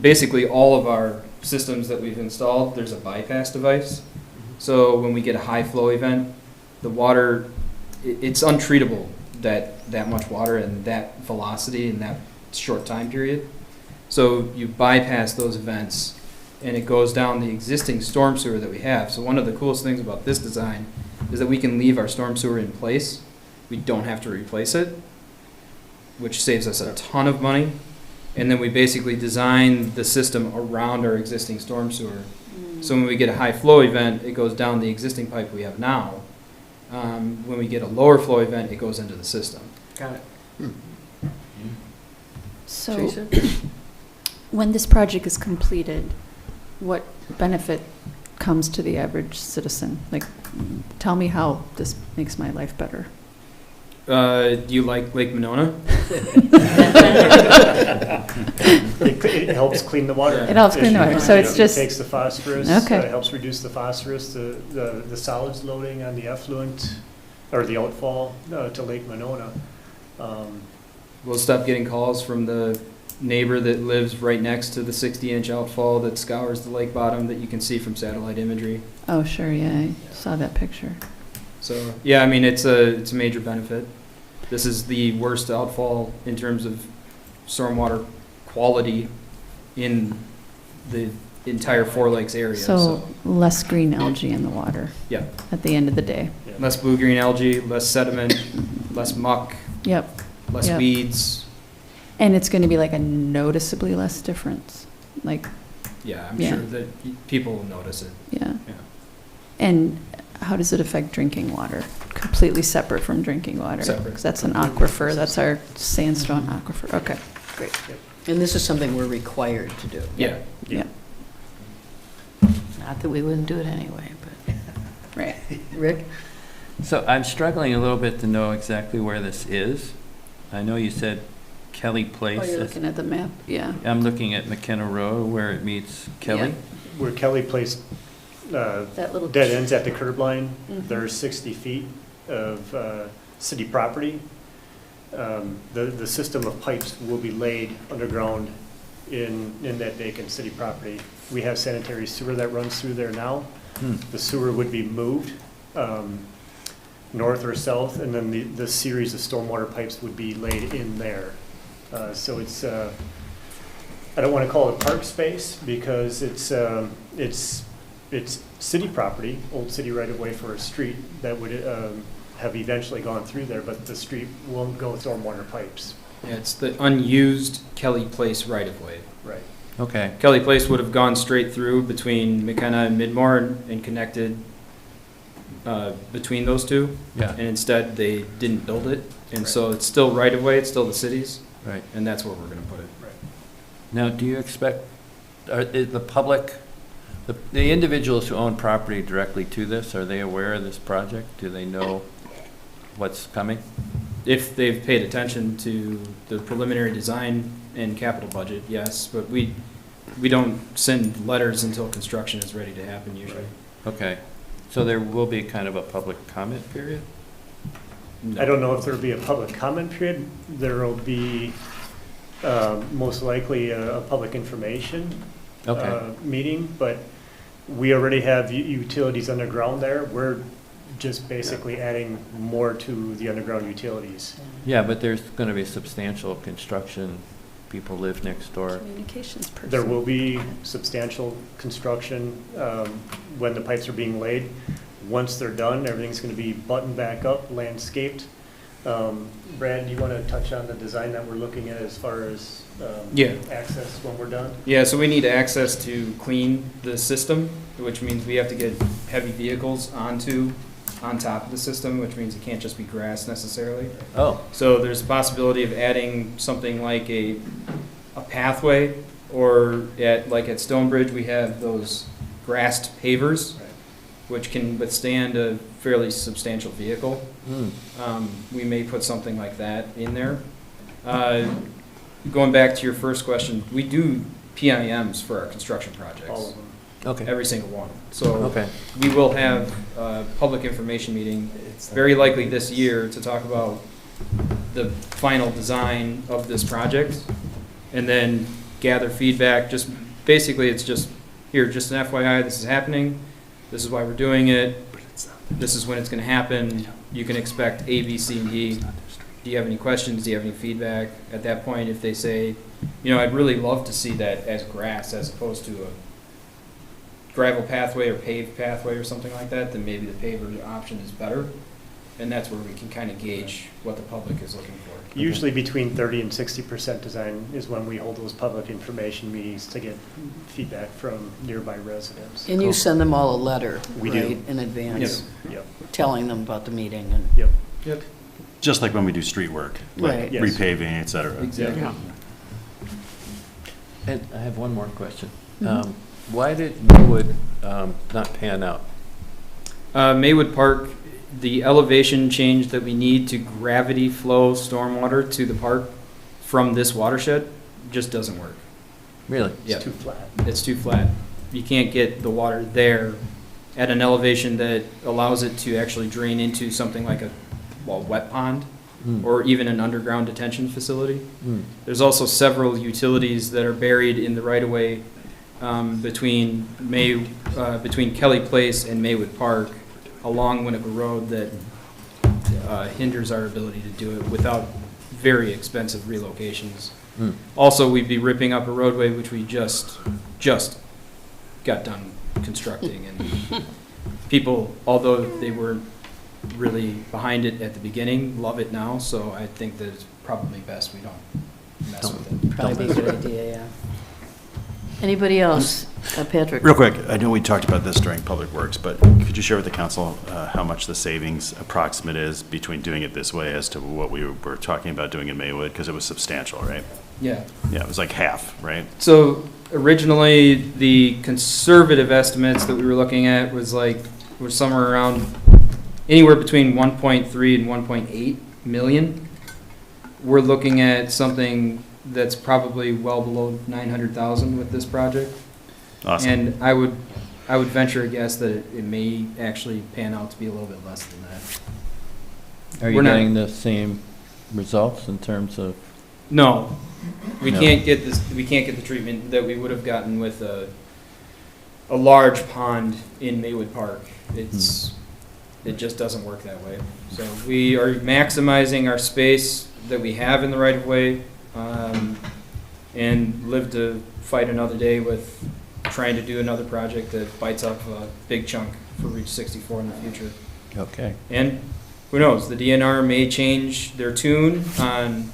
basically all of our systems that we've installed, there's a bypass device. So when we get a high flow event, the water, it's untreatable, that much water and that velocity in that short time period. So you bypass those events and it goes down the existing storm sewer that we have. So one of the coolest things about this design is that we can leave our storm sewer in place. We don't have to replace it, which saves us a ton of money. And then we basically design the system around our existing storm sewer. So when we get a high flow event, it goes down the existing pipe we have now. When we get a lower flow event, it goes into the system. Got it. So, Teresa? when this project is completed, what benefit comes to the average citizen? Like, tell me how this makes my life better. Do you like Lake Monona? It helps clean the water. It helps clean the water, so it's just- It takes the phosphorus. Okay. It helps reduce the phosphorus, the solids loading on the effluent, or the outfall to Lake Monona. We'll stop getting calls from the neighbor that lives right next to the 60-inch outfall that scours the lake bottom that you can see from satellite imagery. Oh, sure, yeah, I saw that picture. So, yeah, I mean, it's a major benefit. This is the worst outfall in terms of stormwater quality in the entire Four Lakes area. So, less green algae in the water Yeah, at the end of the day. less blue-green algae, less sediment, less muck, Yep, less Yep. weeds. and it's going to be like a noticeably less difference, like, Yeah, I'm Yeah. sure that people will notice it. yeah. Yeah. And how does it affect drinking water? Completely separate from drinking water? Separate. 'Cause that's an aquifer, that's our sandstone aquifer, okay, great. And this is something we're required to do. Yeah. Yeah, Not that we wouldn't do it anyway, but. right. Rick? So I'm struggling a little bit to know exactly where this is. I know you said Kelly Place. Oh, you're looking at the map, yeah. I'm looking at McKenna Road where it meets Kelly. Where Kelly placed That little. dead ends at the curb line, Mhm. there's 60 feet of city property. The system of pipes will be laid underground in that vacant city property. We have sanitary sewer that runs through there now. The sewer would be moved north or south, and then the series of stormwater pipes would be laid in there. So it's, I don't want to call it park space because it's city property, old city right-of-way for a street that would have eventually gone through there, but the street won't go with stormwater pipes. Yeah, it's the unused Kelly Place right-of-way. Right. Okay. Kelly Place would have gone straight through between McKenna and Midmore and connected between those two. Yeah. And instead, they didn't build it. And so it's still right-of-way, it's still the city's, Right. and that's where we're going to put it. Now, do you expect, is the public, the individuals who own property directly to this, are they aware of this project? Do they know what's coming? If they've paid attention to the preliminary design and capital budget, yes, but we don't send letters until construction is ready to happen usually. Okay, so there will be kind of a public comment period? I don't know if there'll be a public comment period. There'll be most likely a public information meeting, but we already have utilities underground there. We're just basically adding more to the underground utilities. Yeah, but there's going to be substantial construction. People live next door. Communications person. There will be substantial construction when the pipes are being laid. Once they're done, everything's going to be buttoned back up, landscaped. Brad, do you want to touch on the design that we're looking at as far as access when we're done? Yeah, so we need access to clean the system, which means we have to get heavy vehicles on top of the system, which means it can't just be grass necessarily. Oh. So there's a possibility of adding something like a pathway, or at Stonebridge, we have those grassed pavers, which can withstand a fairly substantial vehicle. We may put something like that in there. Going back to your first question, we do PIMs for our construction projects. All of them. Okay. Every single one. So we will have a public information meeting, very likely this year, to talk about the final design of this project, and then gather feedback. Just basically, it's just here, just an FYI, this is happening. This is why we're doing it. This is when it's going to happen. You can expect A, B, C, and D. Do you have any questions? Do you have any feedback? At that point, if they say, I'd really love to see that as grass as opposed to a gravel pathway or paved pathway or something like that, then maybe the paver option is better. And that's where we can kind of gauge what the public is looking for. Usually between 30 and 60% design is when we hold those public information meetings to get feedback from nearby residents. And you send them all a letter, We do. right, in advance? Yep. Telling them about the meeting and. Yep. Just like when we do street work, like Right. Yes. repaving, et cetera. Exactly. And I have one more question. Why did Maywood not pan out? Maywood Park, the elevation change that we need to gravity flow stormwater to the park from this watershed just doesn't work. Really? It's too flat. It's too flat. You can't get the water there at an elevation that allows it to actually drain into something like a wet pond or even an underground detention facility. There's also several utilities that are buried in the right-of-way between Kelly Place and Maywood Park along Winnebago Road that hinders our ability to do it without very expensive relocations. Also, we'd be ripping up a roadway which we just got done constructing, and people, although they weren't really behind it at the beginning, love it now, so I think that it's probably best we don't mess with it. Probably be a good idea, yeah. Anybody else? Patrick? Real quick, I know we talked about this during Public Works, but could you share with the council how much the savings approximate is between doing it this way as to what we were talking about doing in Maywood? Because it was substantial, right? Yeah. Yeah, it was like half, right? So originally, the conservative estimates that we were looking at was somewhere around anywhere between 1.3 and 1.8 million. We're looking at something that's probably well below 900,000 with this project. Awesome. And I would venture a guess that it may actually pan out to be a little bit less than that. Are you getting the same results in terms of? No, we No. can't get this. We can't get the treatment that we would have gotten with a large pond in Maywood Park. It just doesn't work that way. So we are maximizing our space that we have in the right of way, and live to fight another day with trying to do another project that bites up a big chunk for Reach 64 in the future. Okay. And who knows, the DNR may change their tune on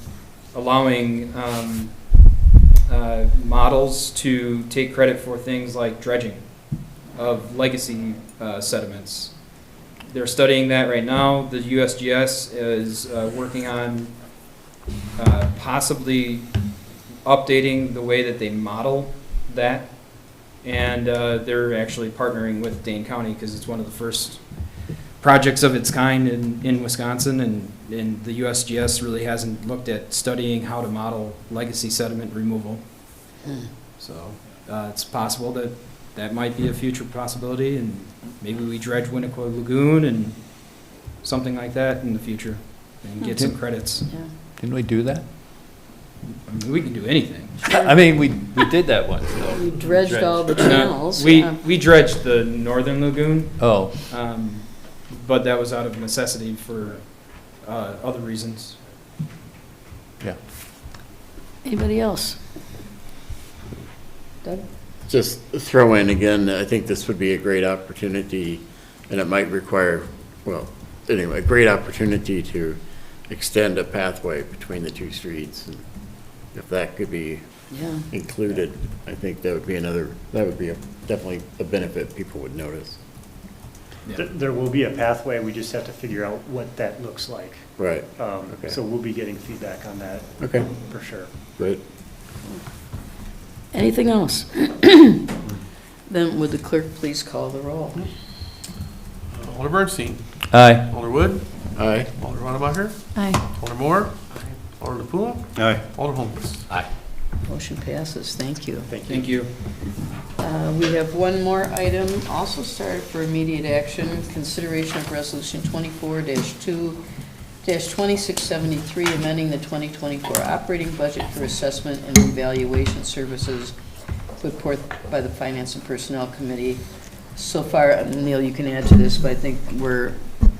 allowing models to take credit for things like dredging of legacy sediments. They're studying that right now. The USGS is working on possibly updating the way that they model that. And they're actually partnering with Dane County because it's one of the first projects of its kind in Wisconsin, and the USGS really hasn't looked at studying how to model legacy sediment removal. So it's possible that that might be a future possibility, and maybe we dredge Winnequa Lagoon and something like that in the future and get some credits. Yeah. Didn't we do that? I mean, we can do anything. I mean, we did that once. though. We dredged all the channels. We yeah. dredged the northern lagoon, Oh, but that was out of necessity for other reasons. Anybody else? Doug? Just throw in again, I think this would be a great opportunity, and it might require, well, anyway, a great opportunity to extend a pathway between the two streets. And if that could be Yeah. included, I think that would be definitely a benefit people would notice. There will be a pathway, we just have to figure out what that looks like. Right. Okay. So we'll be getting feedback on that. Okay. For sure. Good. Anything else? Then would the clerk please call the roll? Alder Bernstein. aye. Alder Wood. Aye. Alder Rademacher. Aye. Alder Moore. Alder LaPula. Aye. Alder Holmquist. Motion passes. Thank you. Thank you. We have one more item, also started for immediate action, consideration of resolution 24-2-2673, amending the 2024 operating budget for assessment and evaluation services put forth by the Finance and Personnel Committee. So far, Neil, you can add to this, but I think we're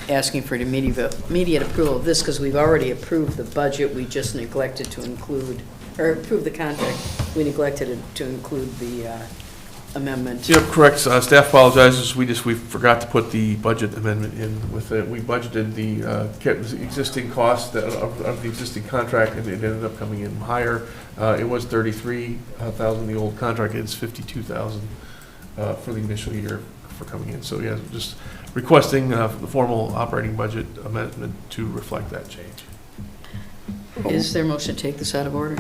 asking for an immediate approval of this because we've already approved the budget. We just neglected to include, or approved the contract. We neglected to include the amendment. Yep, correct. Staff apologizes. We forgot to put the budget amendment in with it. We budgeted the existing cost of the existing contract, and it ended up coming in higher. It was $33,000. The old contract is $52,000 for the initial year for coming in. So yeah, just requesting the formal operating budget amendment to reflect that change. Is there a motion to take this out of order?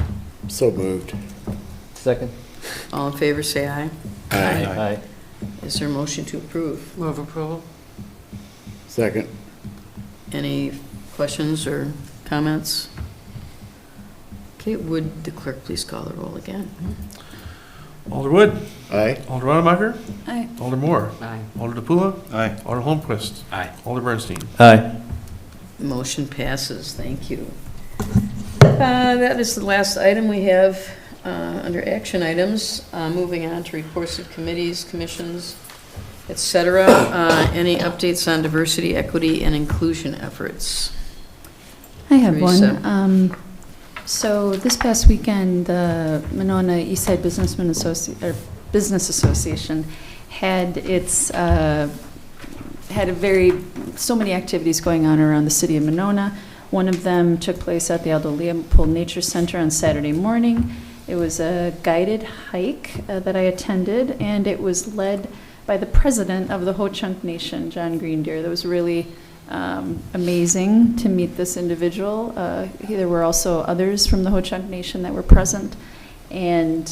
So moved. Second? All in favor, say aye. Aye. Is there a motion to approve? Move approval? Second. Any questions or comments? Okay, would the clerk please call the roll again? Alder Wood. Aye. Alder Rademacher. Aye. Alder Moore. Aye. Alder LaPula. Aye. Alder Holmquist. Aye. Alder Bernstein. Aye. Motion passes. Thank you. That is the last item we have under action items. Moving on to reports of committees, commissions, et cetera. Any updates on diversity, equity, and inclusion efforts? I have Teresa. one. So this past weekend, the Monona Eastside Business Association had its so many activities going on around the city of Monona. One of them took place at the Aldo Leopold Nature Center on Saturday morning. It was a guided hike that I attended, and it was led by the president of the Ho-Chunk Nation, John Greendeer. That was really amazing to meet this individual. There were also others from the Ho-Chunk Nation that were present, and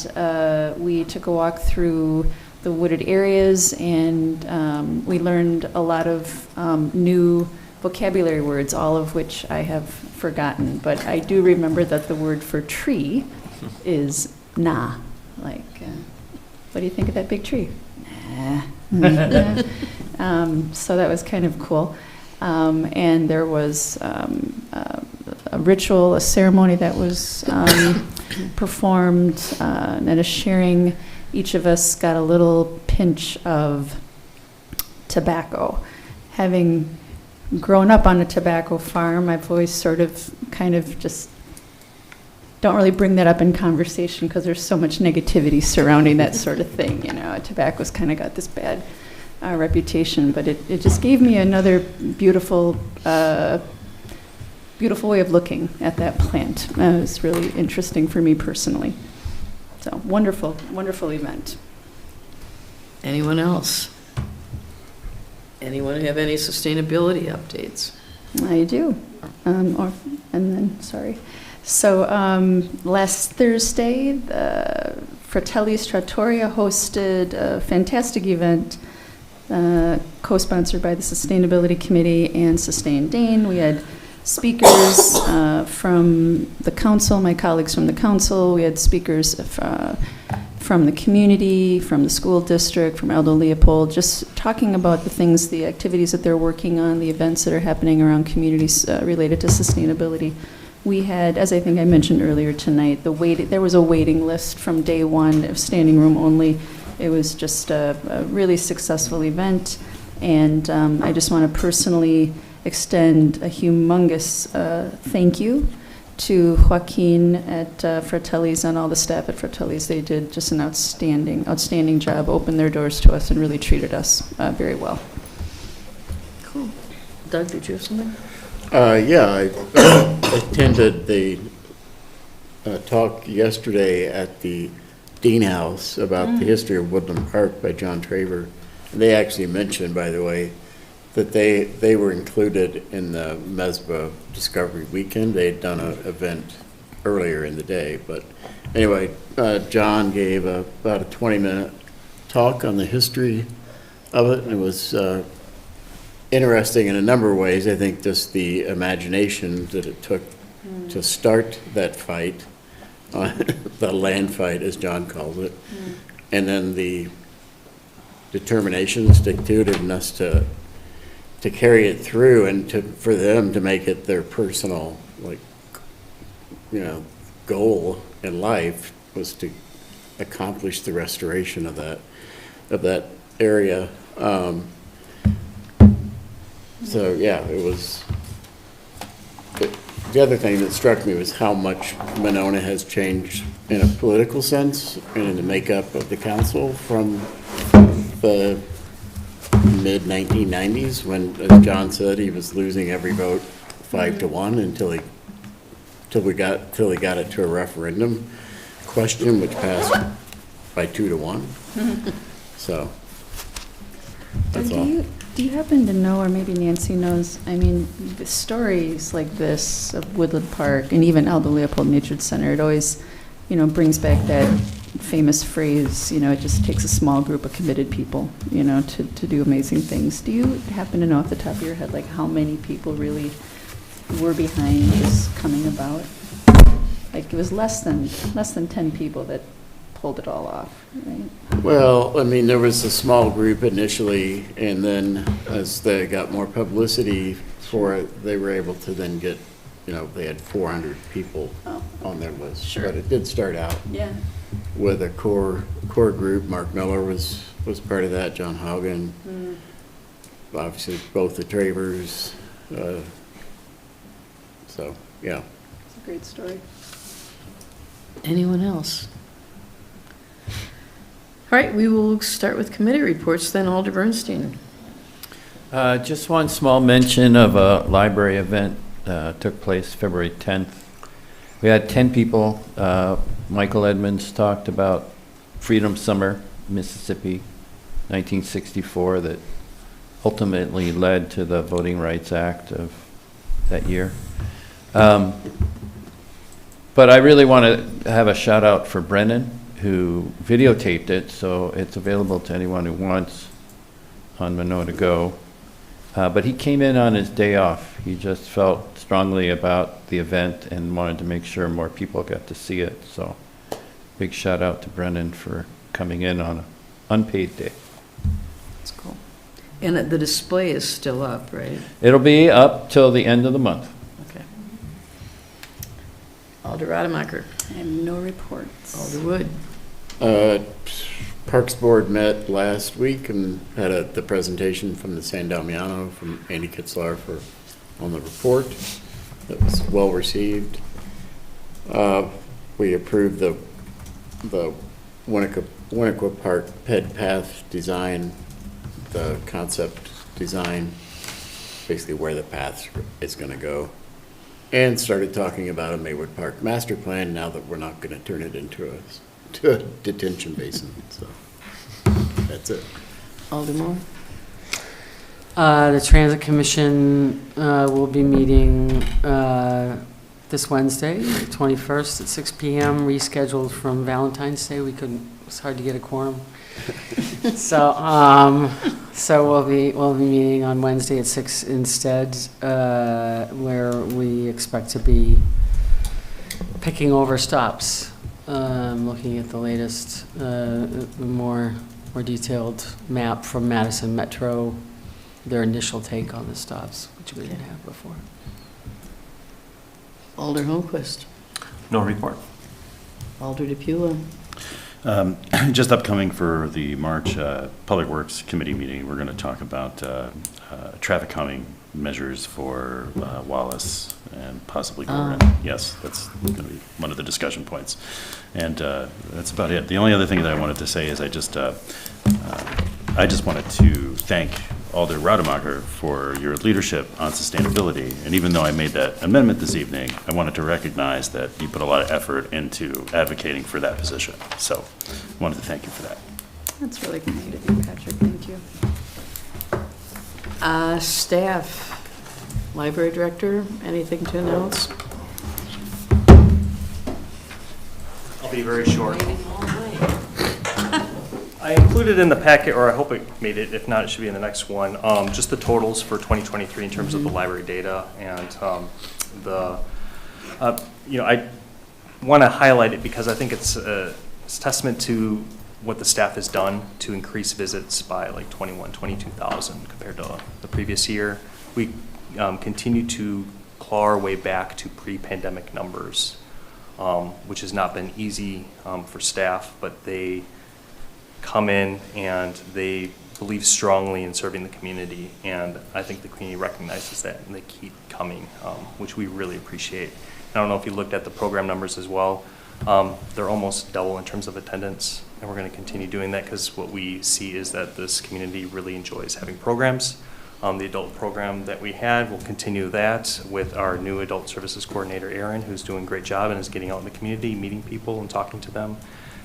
we took a walk through the wooded areas, and we learned a lot of new vocabulary words, all of which I have forgotten, but I do remember that the word for tree is na, like, what do you think of that big tree? Nah. So that was kind of cool. And there was a ritual, a ceremony that was performed, and at a sharing, each of us got a little pinch of tobacco. Having grown up on a tobacco farm, I've always sort of kind of just don't really bring that up in conversation because there's so much negativity surrounding that sort of thing. You know, tobacco's kind of got this bad reputation, but it just gave me another beautiful beautiful way of looking at that plant. It was really interesting for me personally. So wonderful, wonderful event. Anyone else? Anyone have any sustainability updates? I do. So last Thursday, the Fratelli Trattoria hosted a fantastic event co-sponsored by the Sustainability Committee and Sustain Dane. We had speakers from the council, my colleagues from the council. We had speakers from the community, from the school district, from Aldo Leopold, just talking about the things, the activities that they're working on, the events that are happening around communities related to sustainability. We had, as I think I mentioned earlier tonight, there was a waiting list from day one of standing room only. It was just a really successful event, and I just want to personally extend a humongous thank you to Joaquin at Fratelli's and all the staff at Fratelli's. They did just an outstanding job, opened their doors to us and really treated us very well. Cool. Doug, did you have something? Yeah, I attended the talk yesterday at the Dean House about the history of Woodland Park by John Traver. And they actually mentioned, by the way, that they were included in the MESBA Discovery Weekend. They had done an event earlier in the day. But anyway, John gave about a 20-minute talk on the history of it, and it was interesting in a number of ways. I think just the imagination that it took to start that fight, the land fight, as John calls it, and then the determination, stick-to-itiveness to carry it through, and for them to make it their personal, goal in life was to accomplish the restoration of that area. So yeah, it was. The other thing that struck me was how much Monona has changed in a political sense and in the makeup of the council from the mid-1990s, when, as John said, he was losing every vote 5-1 until he got it to a referendum question, which passed by 2-1. So that's all. Do you happen to know, or maybe Nancy knows, I mean, the stories like this of Woodland Park and even Aldo Leopold Nature Center, it always, brings back that famous phrase, it just takes a small group of committed people, to do amazing things. Do you happen to know off the top of your head, like how many people really were behind this coming about? Like it was less than 10 people that pulled it all off, right? Well, I mean, there was a small group initially, and then as they got more publicity for it, they were able to then get, they had 400 people on their list. Sure. But it did start out with a core group. Mark Miller was part of that, John Haugen, obviously both the Travers. So, yeah. It's a great story. Anyone else? All right, we will start with committee reports, then Alder Bernstein. Just one small mention of a library event took place February 10th. We had 10 people. Michael Edmonds talked about Freedom Summer, Mississippi, 1964, that ultimately led to the Voting Rights Act of that year. But I really want to have a shout out for Brennan, who videotaped it, so it's available to anyone who wants on Monona Go. But he came in on his day off. He just felt strongly about the event and wanted to make sure more people got to see it. So big shout out to Brennan for coming in on an unpaid day. That's cool. And the display is still up, right? It'll be up till the end of the month. Okay. Alder Rademacher. I have no reports. Alder Wood. Parks Board met last week and had the presentation from the San Damiano from Andy Kitzlar on the report. That was well received. We approved the Winnequa Park Ped Path design, the concept design, basically where the path is going to go, and started talking about a Maywood Park master plan now that we're not going to turn it into a detention basin. So that's it. Alder Moore. The Transit Commission will be meeting this Wednesday, 21st at 6 p.m., rescheduled from Valentine's Day. We couldn't it's hard to get a quorum. So we'll be meeting on Wednesday at 6 instead, where we expect to be picking over stops, looking at the latest, more detailed map from Madison Metro, their initial take on the stops, which we didn't have before. Alder Holmquist, No report. Alder DePula. Just upcoming for the March Public Works Committee meeting, we're going to talk about traffic calming measures for Wallace and possibly Gorman. Yes, that's going to be one of the discussion points. And that's about it. The only other thing that I wanted to say is I just wanted to thank Alder Rademacher for your leadership on sustainability. And even though I made that amendment this evening, I wanted to recognize that you put a lot of effort into advocating for that position. So I wanted to thank you for that. That's really kind of you, Patrick. Thank you. Staff, library director, anything to announce? I'll be very short. I included in the packet, or I hope it made it, if not, it should be in the next one, just the totals for 2023 in terms of the library data, and I want to highlight it because I think it's testament to what the staff has done to increase visits by like 22,000 compared to the previous year. We continue to claw our way back to pre-pandemic numbers, which has not been easy for staff, but they come in and they believe strongly in serving the community, and I think the community recognizes that and they keep coming, which we really appreciate. I don't know if you looked at the program numbers as well. They're almost double in terms of attendance, and we're going to continue doing that because what we see is that this community really enjoys having programs. The adult program that we had, we'll continue that with our new adult services coordinator, Erin, who's doing a great job and is getting out in the community, meeting people and talking to them.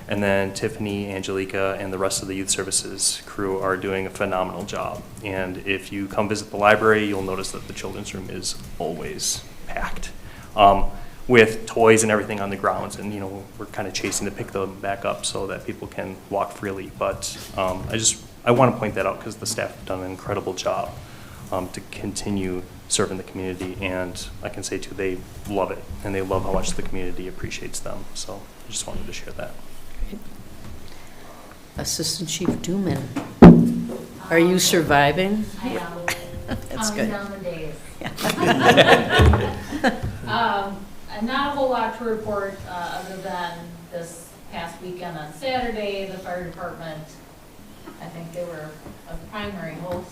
And then Tiffany, Angelica, and the rest of the youth services crew are doing a phenomenal job. And if you come visit the library, you'll notice that the children's room is always packed with toys and everything on the grounds. And, we're kind of chasing to pick them back up so that people can walk freely. But I want to point that out because the staff have done an incredible job to continue serving the community. And I can say, too, they love it. And they love how much the community appreciates them. So I just wanted to share that. Assistant Chief Dooman, are you surviving? I am. That's Counting good. down the days. Not a whole lot to report other than this past weekend on Saturday, the fire department, I think they were a primary host.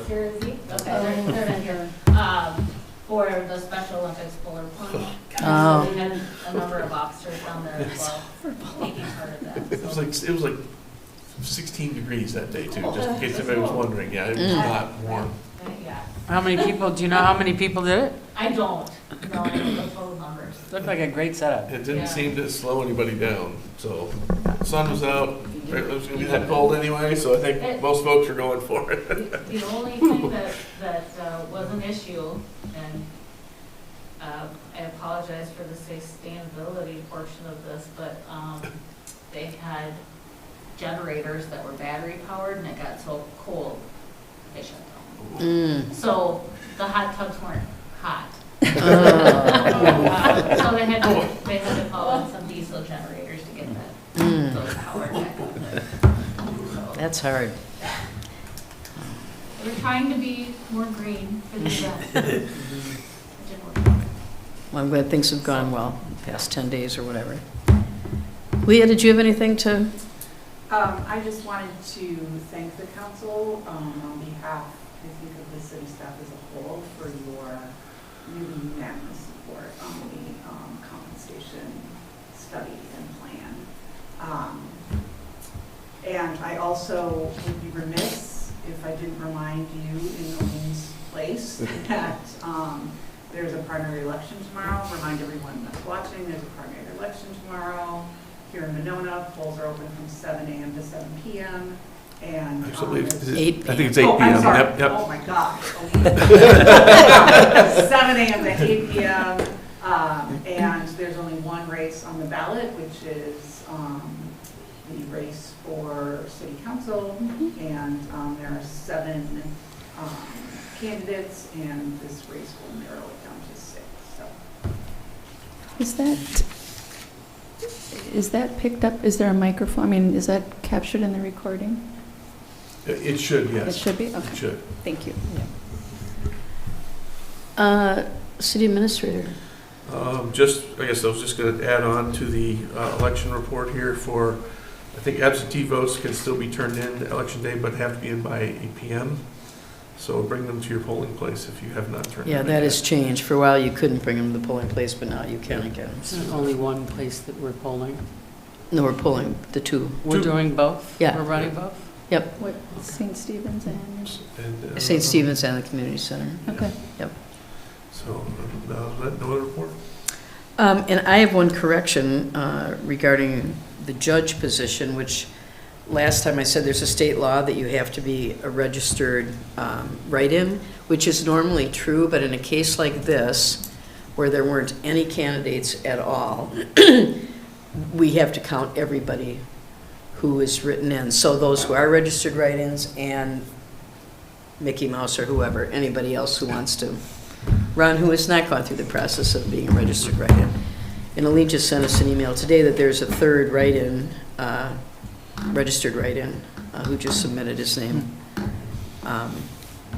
Seriously? Okay, they're in here. For the Special Olympics Polar Plunge. Oh. We had a number of officers down there as well, taking part of that. It was like 16 degrees that day too, just in case anybody was wondering. Yeah, it was a lot warm. Yeah. How many people, do you know how many people did it? I don't know the total numbers. Looked like a great setup. It didn't Yeah. seem to slow anybody down. So the sun was out. It was going to be that cold anyway, so I think most folks are going for it. The only thing that was an issue, and I apologize for the sustainability portion of this, but they had generators that were battery powered, and it got so cold, they shut down. So the hot tubs weren't hot. So they had to call in some diesel generators to get those powered back up. So That's hard. we're trying to be more green for the event. It didn't work out. Well, I'm glad things have gone well the past 10 days or whatever. Leah, did you have anything to? I just wanted to thank the council on behalf, I think, of the city staff as a whole for your really unanimous support on the compensation study and plan. And I also would be remiss if I didn't remind you in Noleen's place that there's a primary election tomorrow. Remind everyone that's watching, there's a primary election tomorrow. Here in Monona, polls are open from 7 a.m. to 7 p.m. And Actually, it's 8 p.m. I think it's 8 p.m. I'm sorry. Yep. Oh my gosh. 7 a.m. to 8 p.m. And there's only one race on the ballot, which is the race for city council, and there are 7 candidates, and this race will narrow it down to 6. So Is that picked up, is there a microphone, I mean, is that captured in the recording? It should, yes. It should be? Okay. It should. Thank you. City Administrator. I guess I was just going to add on to the election report here for, I think absentee votes can still be turned in election day, but have to be in by 8 p.m. So bring them to your polling place if you have not turned them in. Yeah, that has changed. For a while, you couldn't bring them to the polling place, but now you can again. There's only one place that we're polling. No, we're polling the 2. We're doing both? Yeah. We're running both? Yep. What, St. Stephen's and? And, St. Stephen's and the Community Center. Okay. Yep. So, no other report? And I have one correction regarding the judge position, which last time I said there's a state law that you have to be a registered write-in, which is normally true, but in a case like this, where there weren't any candidates at all, we have to count everybody who is written in. So those who are registered write-ins and Mickey Mouse or whoever, anybody else who wants to run, who has not gone through the process of being a registered write-in. And Aline just sent us an email today that there's a third write-in, registered write-in, who just submitted his name.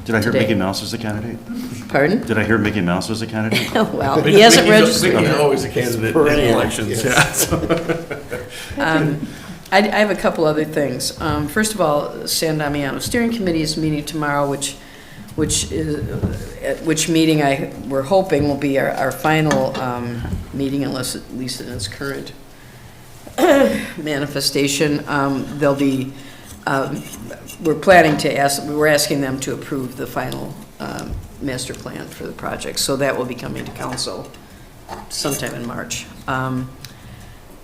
Did I hear today. Mickey Mouse was a candidate? Pardon? Did I hear Mickey Mouse was a candidate? Well, he hasn't registered Mickey's yet. always a candidate in elections, yeah. I have a couple other things. First of all, San Damiano Steering Committee is meeting tomorrow, which meeting we're hoping will be our final meeting, unless at least in its current manifestation. They'll be. We're asking them to approve the final master plan for the project, so that will be coming to council sometime in March.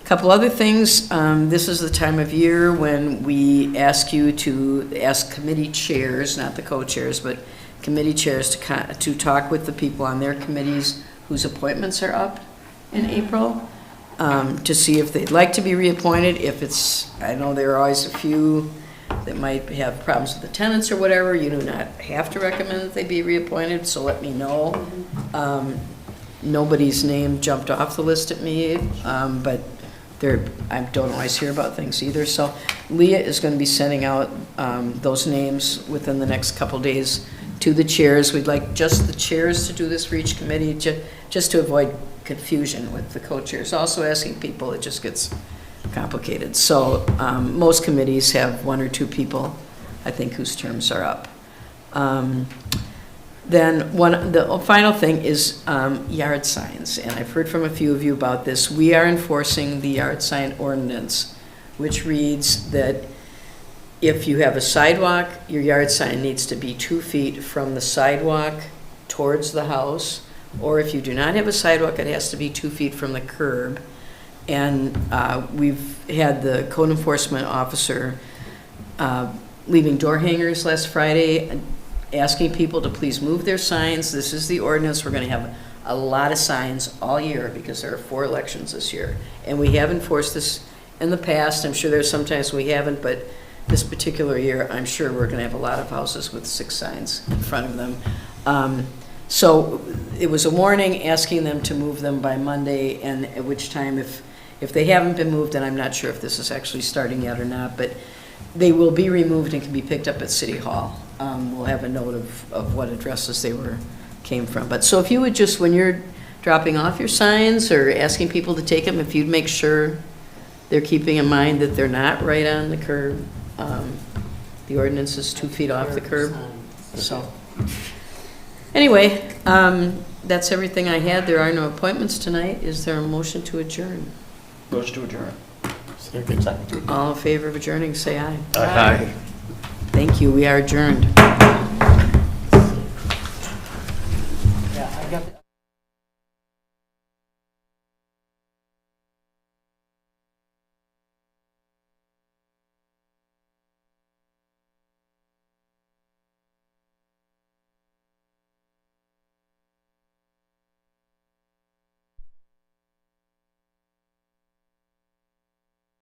Couple other things. This is the time of year when we ask you to ask committee chairs, not the co-chairs, but committee chairs to talk with the people on their committees whose appointments are up in April, to see if they'd like to be reappointed. I know there are always a few that might have problems with attendance or whatever. You do not have to recommend that they be reappointed, so let me know. Nobody's name jumped off the list at me, but I don't always hear about things either. So Leah is going to be sending out those names within the next couple days to the chairs. We'd like just the chairs to do this for each committee, just to avoid confusion with the co-chairs. Also asking people, it just gets complicated. So most committees have 1 or 2 people, I think, whose terms are up. Then the final thing is yard signs, and I've heard from a few of you about this. We are enforcing the yard sign ordinance, which reads that if you have a sidewalk, your yard sign needs to be 2 feet from the sidewalk towards the house, or if you do not have a sidewalk, it has to be 2 feet from the curb. And we've had the code enforcement officer leaving door hangers last Friday, asking people to please move their signs. This is the ordinance. We're going to have a lot of signs all year because there are 4 elections this year. And we have enforced this in the past. I'm sure there's sometimes we haven't, but this particular year, I'm sure we're going to have a lot of houses with 6 signs in front of them. So it was a warning asking them to move them by Monday, and at which time, if they haven't been moved, and I'm not sure if this is actually starting yet or not, but they will be removed and can be picked up at City Hall. We'll have a note of what addresses they came from. But so if you would just, when you're dropping off your signs or asking people to take them, if you'd make sure they're keeping in mind that they're not right on the curb. The ordinance is 2 feet off the curb. So anyway, that's everything I had. There are no appointments tonight. Is there a motion to adjourn? Motion to adjourn. All in favor of adjourning, say aye. Aye. Thank you. We are adjourned.